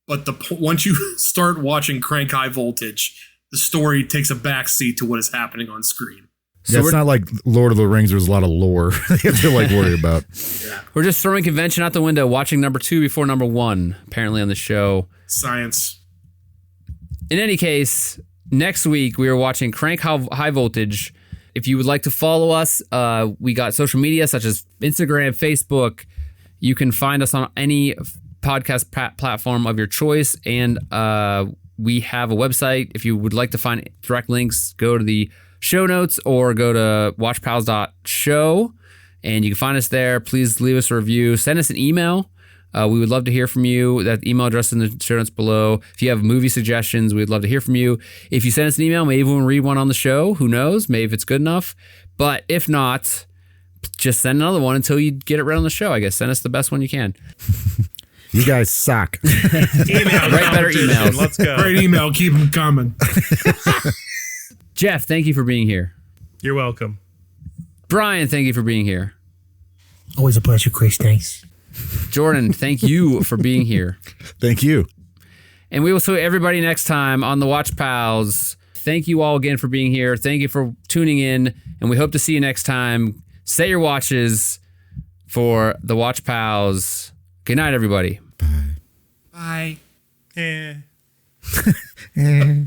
but once you start watching Crank High Voltage, the story takes a backseat to what is happening on screen. So it's not like Lord of the Rings. There's a lot of lore you have to worry about. Yeah. We're just throwing convention out the window, watching number 2 before number 1, apparently on the show. Science. In any case, next week we are watching Crank High Voltage. If you would like to follow us, we got social media such as Instagram, Facebook. You can find us on any podcast platform of your choice. And we have a website. If you would like to find direct links, go to the show notes or go to watchpals.show. And you can find us there. Please leave us a review. Send us an email. We would love to hear from you. That email address in the show notes below. If you have movie suggestions, we'd love to hear from you. If you send us an email, maybe we'll read one on the show. Who knows? Maybe if it's good enough. But if not, just send another one until you get it read on the show, I guess. Send us the best one you can. You guys suck. Email. Write better emails. Let's go. Great email. Keep them coming. Jeff, thank you for being here. You're welcome. Brian, thank you for being here. Always a pleasure, Chris. Thanks. Jordan, thank you for being here. Thank you. And we will see everybody next time on the Watch Pals. Thank you all again for being here. Thank you for tuning in, and we hope to see you next time. Set your watches for the Watch Pals. Good night, everybody. Bye. Yeah. Eh.